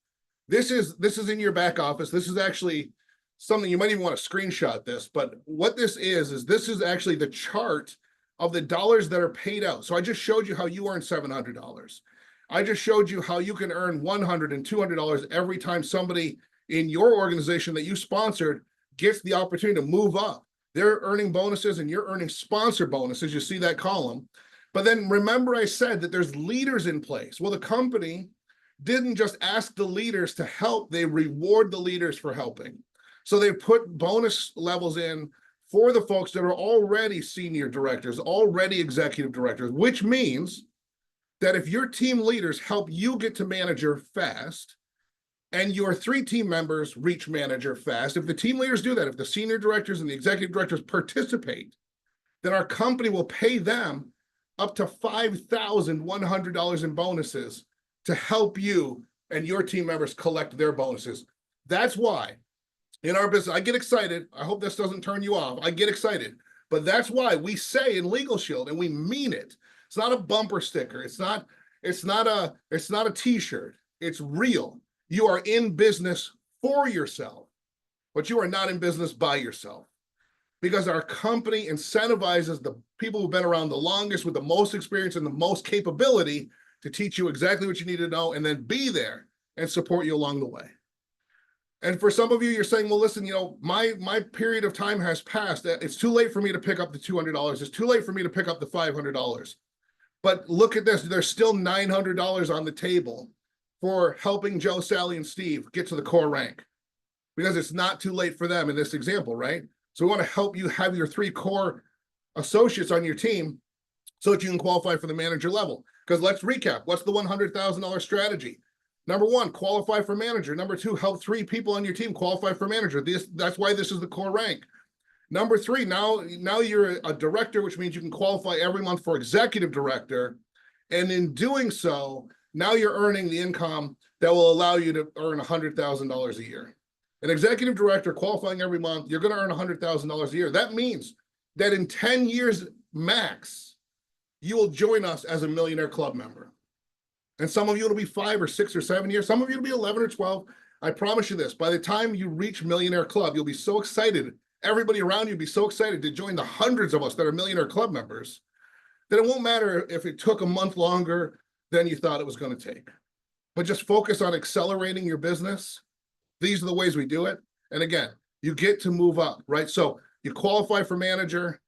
This is in your back office. This is actually something you might even want to screenshot this. But what this is this is actually the chart of the dollars that are paid out. So I just showed you how you earn $700. I just showed you how you can earn $100 and $200 every time somebody in your organization that you sponsored gets the opportunity to move up. They're earning bonuses and you're earning sponsor bonuses. You see that column. But then remember I said that there's leaders in place. Well, the company didn't just ask the leaders to help, they reward the leaders for helping. So they put bonus levels in for the folks that are already senior directors, already executive directors, which means that if your team leaders help you get to manager fast and your 3 team members reach manager fast, if the team leaders do that, if the senior directors and the executive directors participate, then our company will pay them up to $5,100 in bonuses to help you and your team members collect their bonuses. That's why in our business, I get excited. I hope this doesn't turn you off. I get excited But that's why we say in Legal Shield, and we mean it. It's not a bumper sticker. It's not a t-shirt. It's real. You are in business for yourself, but you are not in business by yourself. Because our company incentivizes the people who've been around the longest with the most experience and the most capability to teach you exactly what you need to know and then be there and support you along the way. And for some of you, you're saying, well, listen, my period of time has passed. It's too late for me to pick up the $200. It's too late for me to pick up the $500. But look at this. There's still $900 on the table for helping Joe, Sally, and Steve get to the core rank, because it's not too late for them in this example, right? So we want to help you have your 3 core associates on your team so that you can qualify for the manager level. Because let's recap. What's the $100,000 strategy? Number 1, qualify for manager. Number 2, help 3 people on your team qualify for manager. That's why this is the core rank. Number 3, now you're a director, which means you can qualify every month for executive director. And in doing so, now you're earning the income that will allow you to earn $100,000 a year. An executive director qualifying every month, you're going to earn $100,000 a year. That means that in 10 years max, you will join us as a Millionaire Club member. And some of you, it'll be 5 or 6 or 7 years. Some of you, it'll be 11 or 12. I promise you this, by the time you reach Millionaire Club, you'll be so excited. Everybody around you will be so excited to join the hundreds of us that are Millionaire Club members that it won't matter if it took a month longer than you thought it was going to take. But just focus on accelerating your business. These are the ways we do it. And again, you get to move up, right? So you qualify for manager,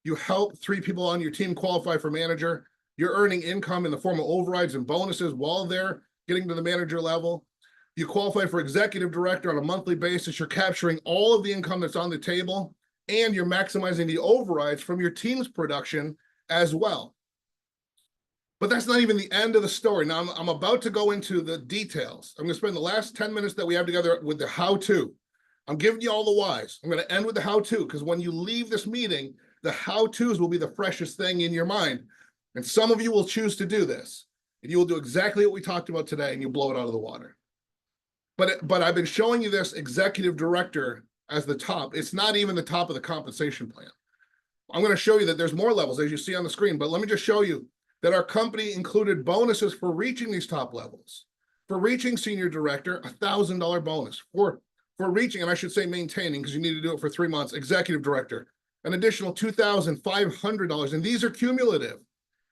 you help 3 people on your team qualify for manager, you're earning income in the form of overrides and bonuses while they're getting to the manager level. You qualify for executive director on a monthly basis, you're capturing all of the income that's on the table, and you're maximizing the overrides from your team's production as well. But that's not even the end of the story. Now, I'm about to go into the details. I'm going to spend the last 10 minutes that we have together with the how-to. I'm giving you all the whys. I'm going to end with the how-to, because when you leave this meeting, the how-tos will be the freshest thing in your mind. And some of you will choose to do this. And you will do exactly what we talked about today, and you'll blow it out of the water. But I've been showing you this executive director as the top. It's not even the top of the compensation plan. I'm going to show you that there's more levels, as you see on the screen. But let me just show you that our company included bonuses for reaching these top levels. For reaching senior director, $1,000 bonus. For reaching, and I should say maintaining, because you need to do it for 3 months, executive director, an additional $2,500. And these are cumulative.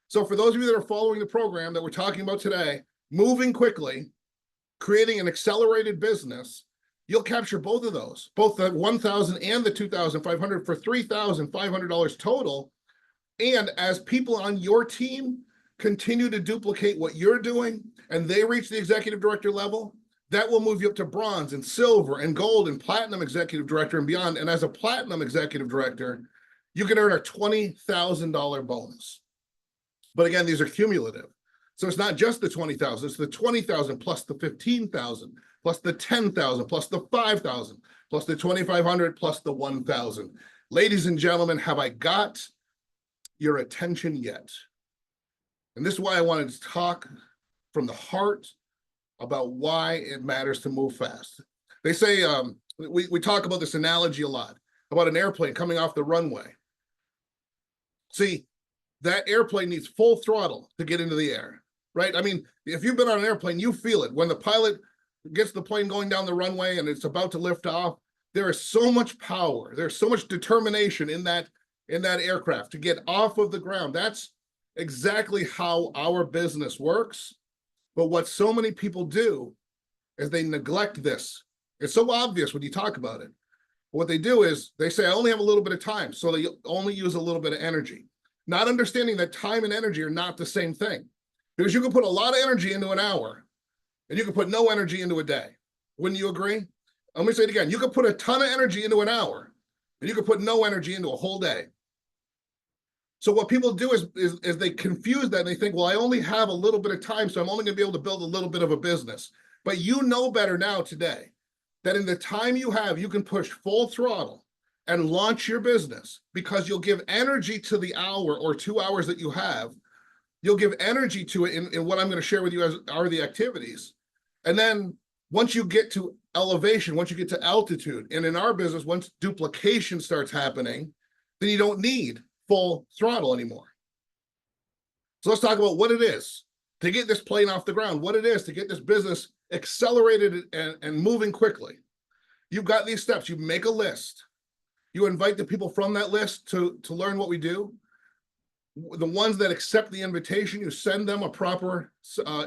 So for those of you that are following the program that we're talking about today, moving quickly, creating an accelerated business, you'll capture both of those, both the $1,000 and the $2,500 for $3,500 total. And as people on your team continue to duplicate what you're doing and they reach the executive director level, that will move you up to bronze and silver and gold and platinum executive director and beyond. And as a platinum executive director, you can earn a $20,000 bonus. But again, these are cumulative. So it's not just the 20,000, it's the 20,000 plus the 15,000 plus the 10,000 plus the 5,000 plus the 2,500 plus the 1,000. Ladies and gentlemen, have I got your attention yet? And this is why I wanted to talk from the heart about why it matters to move fast. They say, we talk about this analogy a lot, about an airplane coming off the runway. See, that airplane needs full throttle to get into the air, right? I mean, if you've been on an airplane, you feel it. When the pilot gets the plane going down the runway and it's about to lift off, there is so much power. There's so much determination in that aircraft to get off of the ground. That's exactly how our business works. But what so many people do is they neglect this. It's so obvious when you talk about it. What they do is they say, I only have a little bit of time, so they only use a little bit of energy. Not understanding that time and energy are not the same thing. Because you can put a lot of energy into an hour, and you can put no energy into a day. Wouldn't you agree? Let me say it again. You can put a ton of energy into an hour, and you can put no energy into a whole day. So what people do is they confuse that. And they think, well, I only have a little bit of time, so I'm only going to be able to build a little bit of a business. But you know better now today that in the time you have, you can push full throttle and launch your business, because you'll give energy to the hour or 2 hours that you have. You'll give energy to it in what I'm going to share with you as are the activities. And then once you get to elevation, once you get to altitude, and in our business, once duplication starts happening, then you don't need full throttle anymore. So let's talk about what it is to get this plane off the ground, what it is to get this business accelerated and moving quickly. You've got these steps. You make a list. You invite the people from that list to learn what we do. The ones that accept the invitation, you send them a proper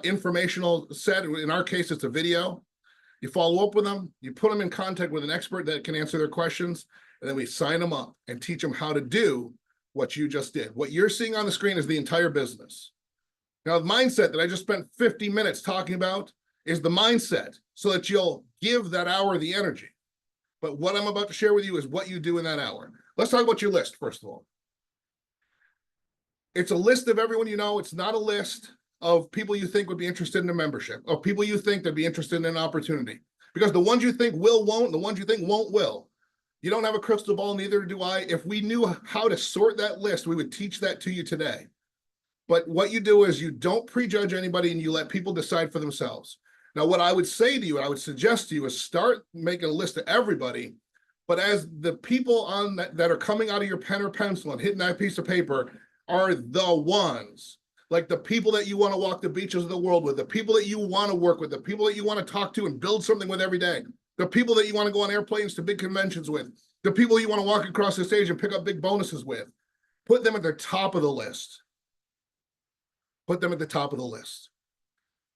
informational set. In our case, it's a video. You follow up with them. You put them in contact with an expert that can answer their questions. And then we sign them up and teach them how to do what you just did. What you're seeing on the screen is the entire business. Now, the mindset that I just spent 50 minutes talking about is the mindset so that you'll give that hour the energy. But what I'm about to share with you is what you do in that hour. Let's talk about your list, first of all. It's a list of everyone you know. It's not a list of people you think would be interested in a membership, of people you think that'd be interested in an opportunity. Because the ones you think will, won't, the ones you think won't, will. You don't have a crystal ball, neither do I. If we knew how to sort that list, we would teach that to you today. But what you do is you don't prejudge anybody and you let people decide for themselves. Now, what I would say to you, I would suggest to you is start making a list of everybody. But as the people on that are coming out of your pen or pencil and hitting that piece of paper are the ones, like the people that you want to walk the beaches of the world with, the people that you want to work with, the people that you want to talk to and build something with every day, the people that you want to go on airplanes to big conventions with, the people you want to walk across the stage and pick up big bonuses with. Put them at the top of the list. Put them at the top of the list.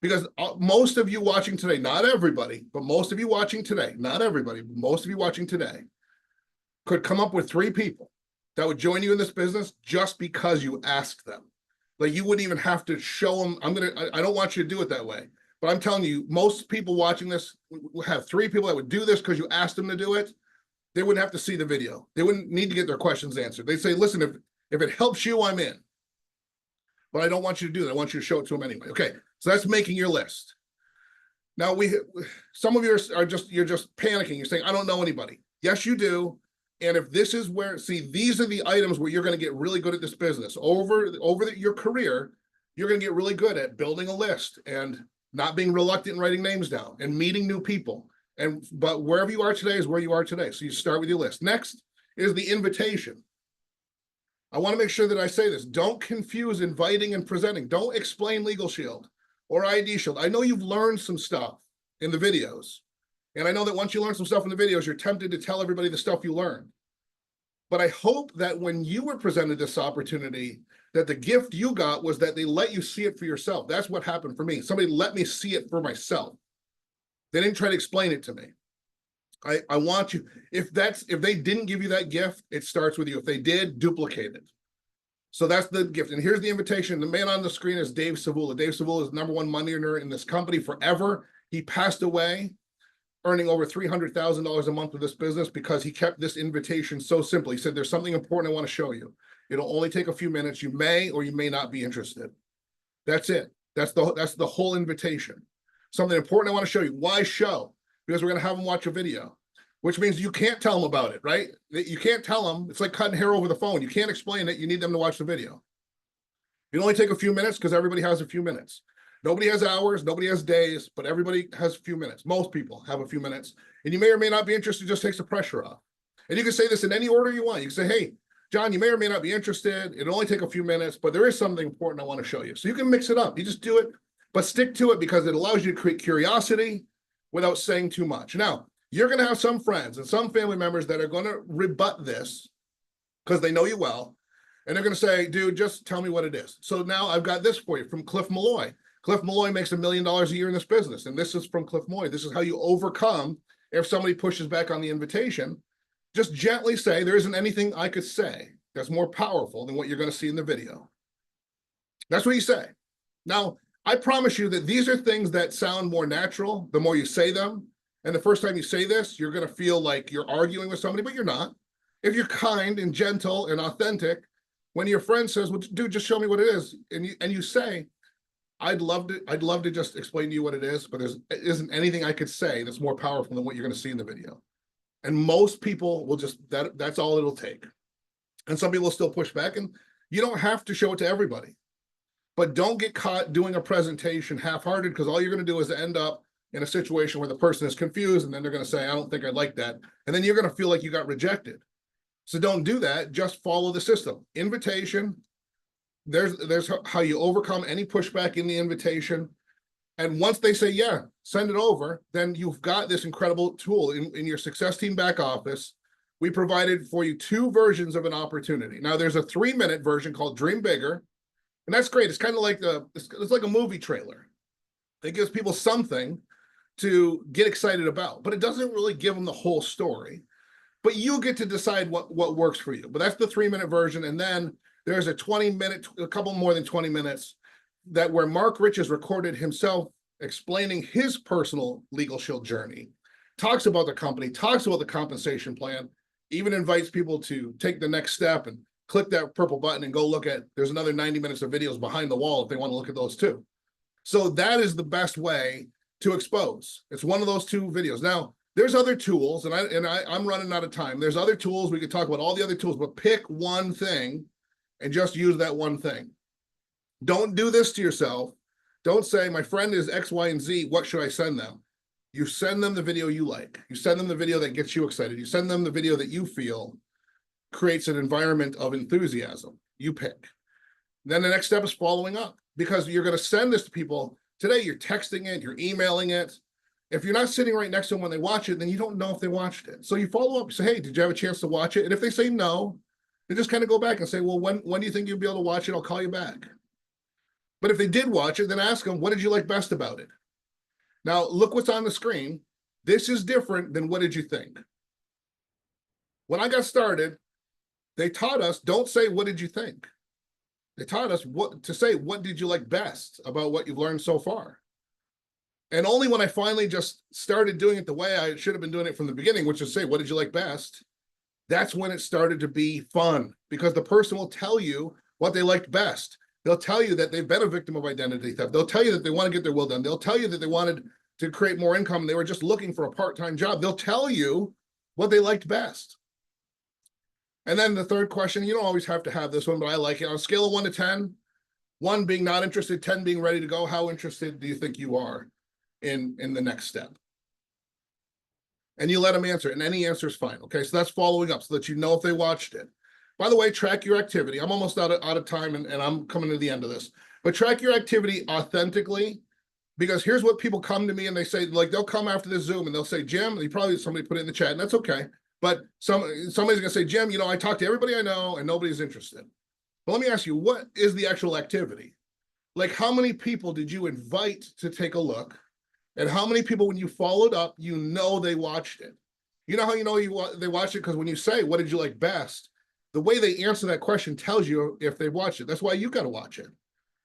Because most of you watching today, not everybody, but most of you watching today, not everybody, but most of you watching today could come up with 3 people that would join you in this business just because you asked them. Like you wouldn't even have to show them. I don't want you to do it that way. But I'm telling you, most people watching this have 3 people that would do this because you asked them to do it. They wouldn't have to see the video. They wouldn't need to get their questions answered. They'd say, listen, if it helps you, I'm in. But I don't want you to do that. I want you to show it to them anyway. Okay, so that's making your list. Now some of you you're just panicking. You're saying, I don't know anybody. Yes, you do. And if this is where, see, these are the items where you're going to get really good at this business. Over your career, you're going to get really good at building a list and not being reluctant in writing names down and meeting new people. But wherever you are today is where you are today. So you start with your list. Next is the invitation. I want to make sure that I say this. Don't confuse inviting and presenting. Don't explain Legal Shield or ID Shield. I know you've learned some stuff in the videos. And I know that once you learn some stuff in the videos, you're tempted to tell everybody the stuff you learned. But I hope that when you were presented this opportunity, that the gift you got was that they let you see it for yourself. That's what happened for me. Somebody let me see it for myself. They didn't try to explain it to me. I want you, if they didn't give you that gift, it starts with you. If they did, duplicate it. So that's the gift. And here's the invitation. The man on the screen is Dave Savula. Dave Savula is #1 money earner in this company forever. He passed away earning over $300,000 a month with this business because he kept this invitation so simple. He said, there's something important I want to show you. It'll only take a few minutes. You may or you may not be interested. That's it. That's the whole invitation. Something important I want to show you. Why show? Because we're going to have them watch a video, which means you can't tell them about it, right? You can't tell them. It's like cutting hair over the phone. You can't explain it. You need them to watch the video. It'll only take a few minutes because everybody has a few minutes. Nobody has hours, nobody has days, but everybody has a few minutes. Most people have a few minutes. And you may or may not be interested, it just takes the pressure off. And you can say this in any order you want. You can say, hey, John, you may or may not be interested. It'll only take a few minutes, but there is something important I want to show you. So you can mix it up. You just do it, but stick to it because it allows you to create curiosity without saying too much. Now, you're going to have some friends and some family members that are going to rebut this because they know you well. And they're going to say, dude, just tell me what it is. So now I've got this for you from Cliff Malloy. Cliff Malloy makes $1 million a year in this business. And this is from Cliff Malloy. This is how you overcome if somebody pushes back on the invitation. Just gently say, there isn't anything I could say that's more powerful than what you're going to see in the video. That's what you say. Now, I promise you that these are things that sound more natural the more you say them. And the first time you say this, you're going to feel like you're arguing with somebody, but you're not. If you're kind and gentle and authentic, when your friend says, well, dude, just show me what it is. And you say, I'd love to just explain to you what it is, but there isn't anything I could say that's more powerful than what you're going to see in the video. And most people will just, that's all it'll take. And some people will still push back, and you don't have to show it to everybody. But don't get caught doing a presentation half-hearted, because all you're going to do is end up in a situation where the person is confused, and then they're going to say, I don't think I like that. And then you're going to feel like you got rejected. So don't do that. Just follow the system. Invitation. There's how you overcome any pushback in the invitation. And once they say, yeah, send it over, then you've got this incredible tool in your success team back office. We provided for you 2 versions of an opportunity. Now there's a 3-minute version called Dream Bigger. And that's great. It's kind of like it's like a movie trailer. It gives people something to get excited about, but it doesn't really give them the whole story. But you get to decide what works for you. But that's the 3-minute version. And then there's a 20-minute, a couple more than 20 minutes that where Mark Rich has recorded himself explaining his personal Legal Shield journey, talks about the company, talks about the compensation plan, even invites people to take the next step and click that purple button and go look at, there's another 90 minutes of videos behind the wall if they want to look at those too. So that is the best way to expose. It's one of those 2 videos. Now, there's other tools, and I'm running out of time. There's other tools. We could talk about all the other tools, but pick one thing and just use that one thing. Don't do this to yourself. Don't say, my friend is X, Y, and Z. What should I send them? You send them the video you like. You send them the video that gets you excited. You send them the video that you feel creates an environment of enthusiasm. You pick. Then the next step is following up, because you're going to send this to people. Today, you're texting it, you're emailing it. If you're not sitting right next to them when they watch it, then you don't know if they watched it. So you follow up, you say, hey, did you have a chance to watch it? And if they say no, then just kind of go back and say, well, when do you think you'll be able to watch it? I'll call you back. But if they did watch it, then ask them, what did you like best about it? Now, look what's on the screen. This is different than what did you think? When I got started, they taught us, don't say, what did you think? They taught us what to say, what did you like best about what you've learned so far? And only when I finally just started doing it the way I should have been doing it from the beginning, which is say, what did you like best? That's when it started to be fun, because the person will tell you what they liked best. They'll tell you that they've been a victim of identity theft. They'll tell you that they want to get their will done. They'll tell you that they wanted to create more income and they were just looking for a part-time job. They'll tell you what they liked best. And then the third question, you don't always have to have this one, but I like it. On a scale of 1 to 10, 1 being not interested, 10 being ready to go, how interested do you think you are in the next step? And you let them answer it, and any answer is fine. Okay, so that's following up so that you know if they watched it. By the way, track your activity. I'm almost out of time, and I'm coming to the end of this. But track your activity authentically, because here's what people come to me and they say, like, they'll come after this Zoom and they'll say, Jim, somebody put it in the chat, and that's okay. But somebody's gonna say, Jim, I talked to everybody I know and nobody's interested. But let me ask you, what is the actual activity? Like, how many people did you invite to take a look? And how many people, when you followed up, they watched it? You know how they watched it? Because when you say, what did you like best? The way they answer that question tells you if they watched it. That's why you got to watch it.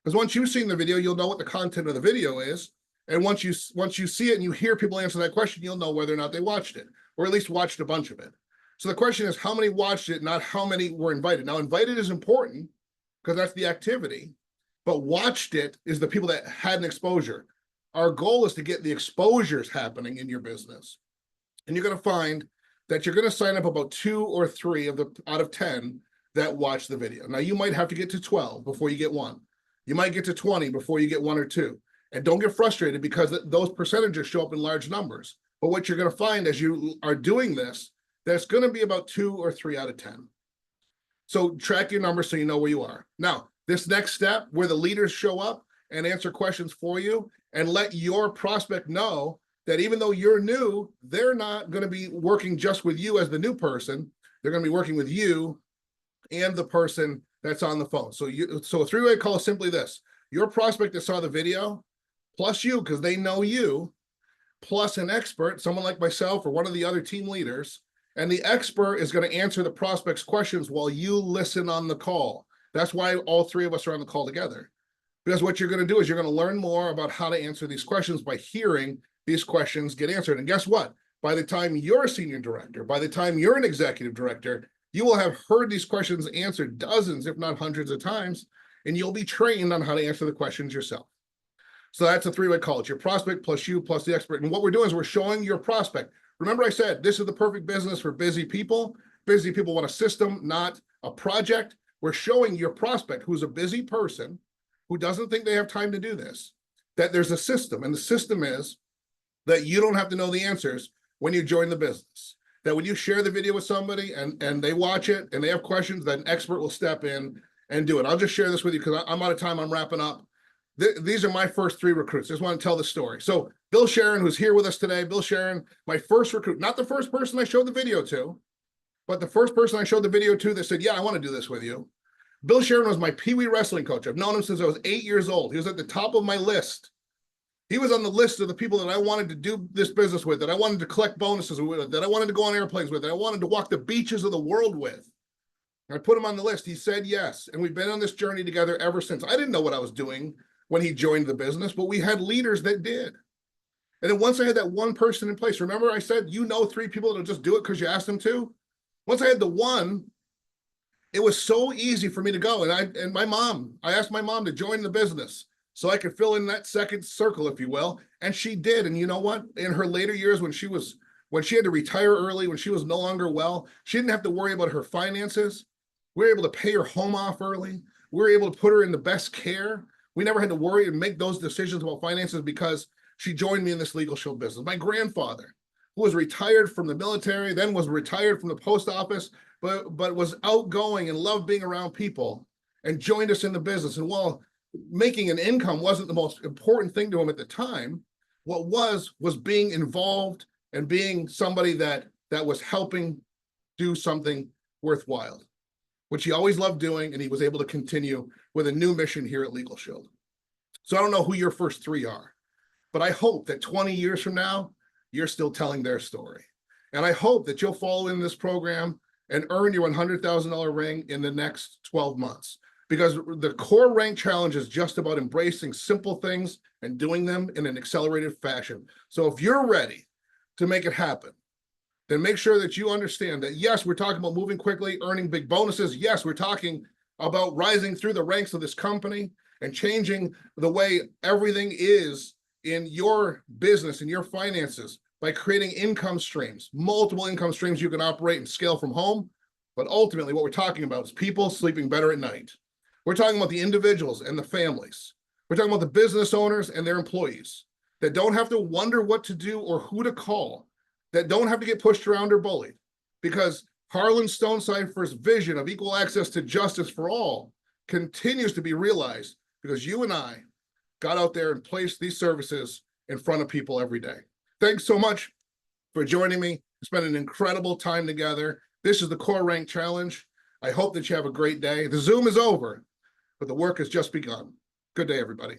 Because once you've seen the video, you'll know what the content of the video is. And once you see it and you hear people answer that question, you'll know whether or not they watched it, or at least watched a bunch of it. So the question is, how many watched it, not how many were invited. Now, invited is important because that's the activity, but watched it is the people that had an exposure. Our goal is to get the exposures happening in your business. And you're going to find that you're going to sign up about 2 or 3 out of 10 that watch the video. Now, you might have to get to 12 before you get 1. You might get to 20 before you get 1 or 2. And don't get frustrated, because those percentages show up in large numbers. But what you're going to find as you are doing this, there's going to be about 2 or 3 out of 10. So track your numbers so you know where you are. Now, this next step where the leaders show up and answer questions for you and let your prospect know that even though you're new, they're not going to be working just with you as the new person. They're going to be working with you and the person that's on the phone. So a 3-way call is simply this: your prospect that saw the video, plus you, because they know you, plus an expert, someone like myself or one of the other team leaders. And the expert is going to answer the prospect's questions while you listen on the call. That's why all 3 of us are on the call together. Because what you're going to do is you're going to learn more about how to answer these questions by hearing these questions get answered. And guess what? By the time you're a senior director, by the time you're an executive director, you will have heard these questions answered dozens, if not hundreds of times, and you'll be trained on how to answer the questions yourself. So that's a 3-way call. It's your prospect plus you plus the expert. And what we're doing is we're showing your prospect. Remember I said, this is the perfect business for busy people. Busy people want a system, not a project. We're showing your prospect, who's a busy person, who doesn't think they have time to do this, that there's a system. And the system is that you don't have to know the answers when you join the business. that when you share the video with somebody and they watch it and they have questions, that an expert will step in and do it. I'll just share this with you because I'm out of time. I'm wrapping up. These are my first 3 recruits. I just want to tell the story. So Bill Sharon, who's here with us today, Bill Sharon, my first recruit, not the first person I showed the video to, but the first person I showed the video to that said, yeah, I want to do this with you. Bill Sharon was my Pee Wee wrestling coach. I've known him since I was 8 years old. He was at the top of my list. He was on the list of the people that I wanted to do this business with, that I wanted to collect bonuses with, that I wanted to go on airplanes with, that I wanted to walk the beaches of the world with. I put him on the list. He said yes. And we've been on this journey together ever since. I didn't know what I was doing when he joined the business, but we had leaders that did. And then once I had that one person in place, remember I said, 3 people that'll just do it because you asked them to? Once I had the one, it was so easy for me to go. And I asked my mom to join the business so I could fill in that second circle, if you will. And she did. And you know what? In her later years, when she had to retire early, when she was no longer well, she didn't have to worry about her finances. We were able to pay her home off early. We were able to put her in the best care. We never had to worry and make those decisions about finances because she joined me in this Legal Shield business. My grandfather, who was retired from the military, then was retired from the post office, but was outgoing and loved being around people and joined us in the business. And while making an income wasn't the most important thing to him at the time, what was being involved and being somebody that was helping do something worthwhile, which he always loved doing, and he was able to continue with a new mission here at Legal Shield. So I don't know who your first 3 are, but I hope that 20 years from now, you're still telling their story. And I hope that you'll follow in this program and earn your $100,000 ring in the next 12 months. Because the Core Rank Challenge is just about embracing simple things and doing them in an accelerated fashion. So if you're ready to make it happen, then make sure that you understand that, yes, we're talking about moving quickly, earning big bonuses. Yes, we're talking about rising through the ranks of this company and changing the way everything is in your business and your finances by creating income streams, multiple income streams you can operate and scale from home. But ultimately, what we're talking about is people sleeping better at night. We're talking about the individuals and the families. We're talking about the business owners and their employees that don't have to wonder what to do or who to call, that don't have to get pushed around or bullied, because Harlan Stonecipher's vision of equal access to justice for all continues to be realized because you and I got out there and placed these services in front of people every day. Thanks so much for joining me. It's been an incredible time together. This is the Core Rank Challenge. I hope that you have a great day. The Zoom is over, but the work has just begun. Good day, everybody.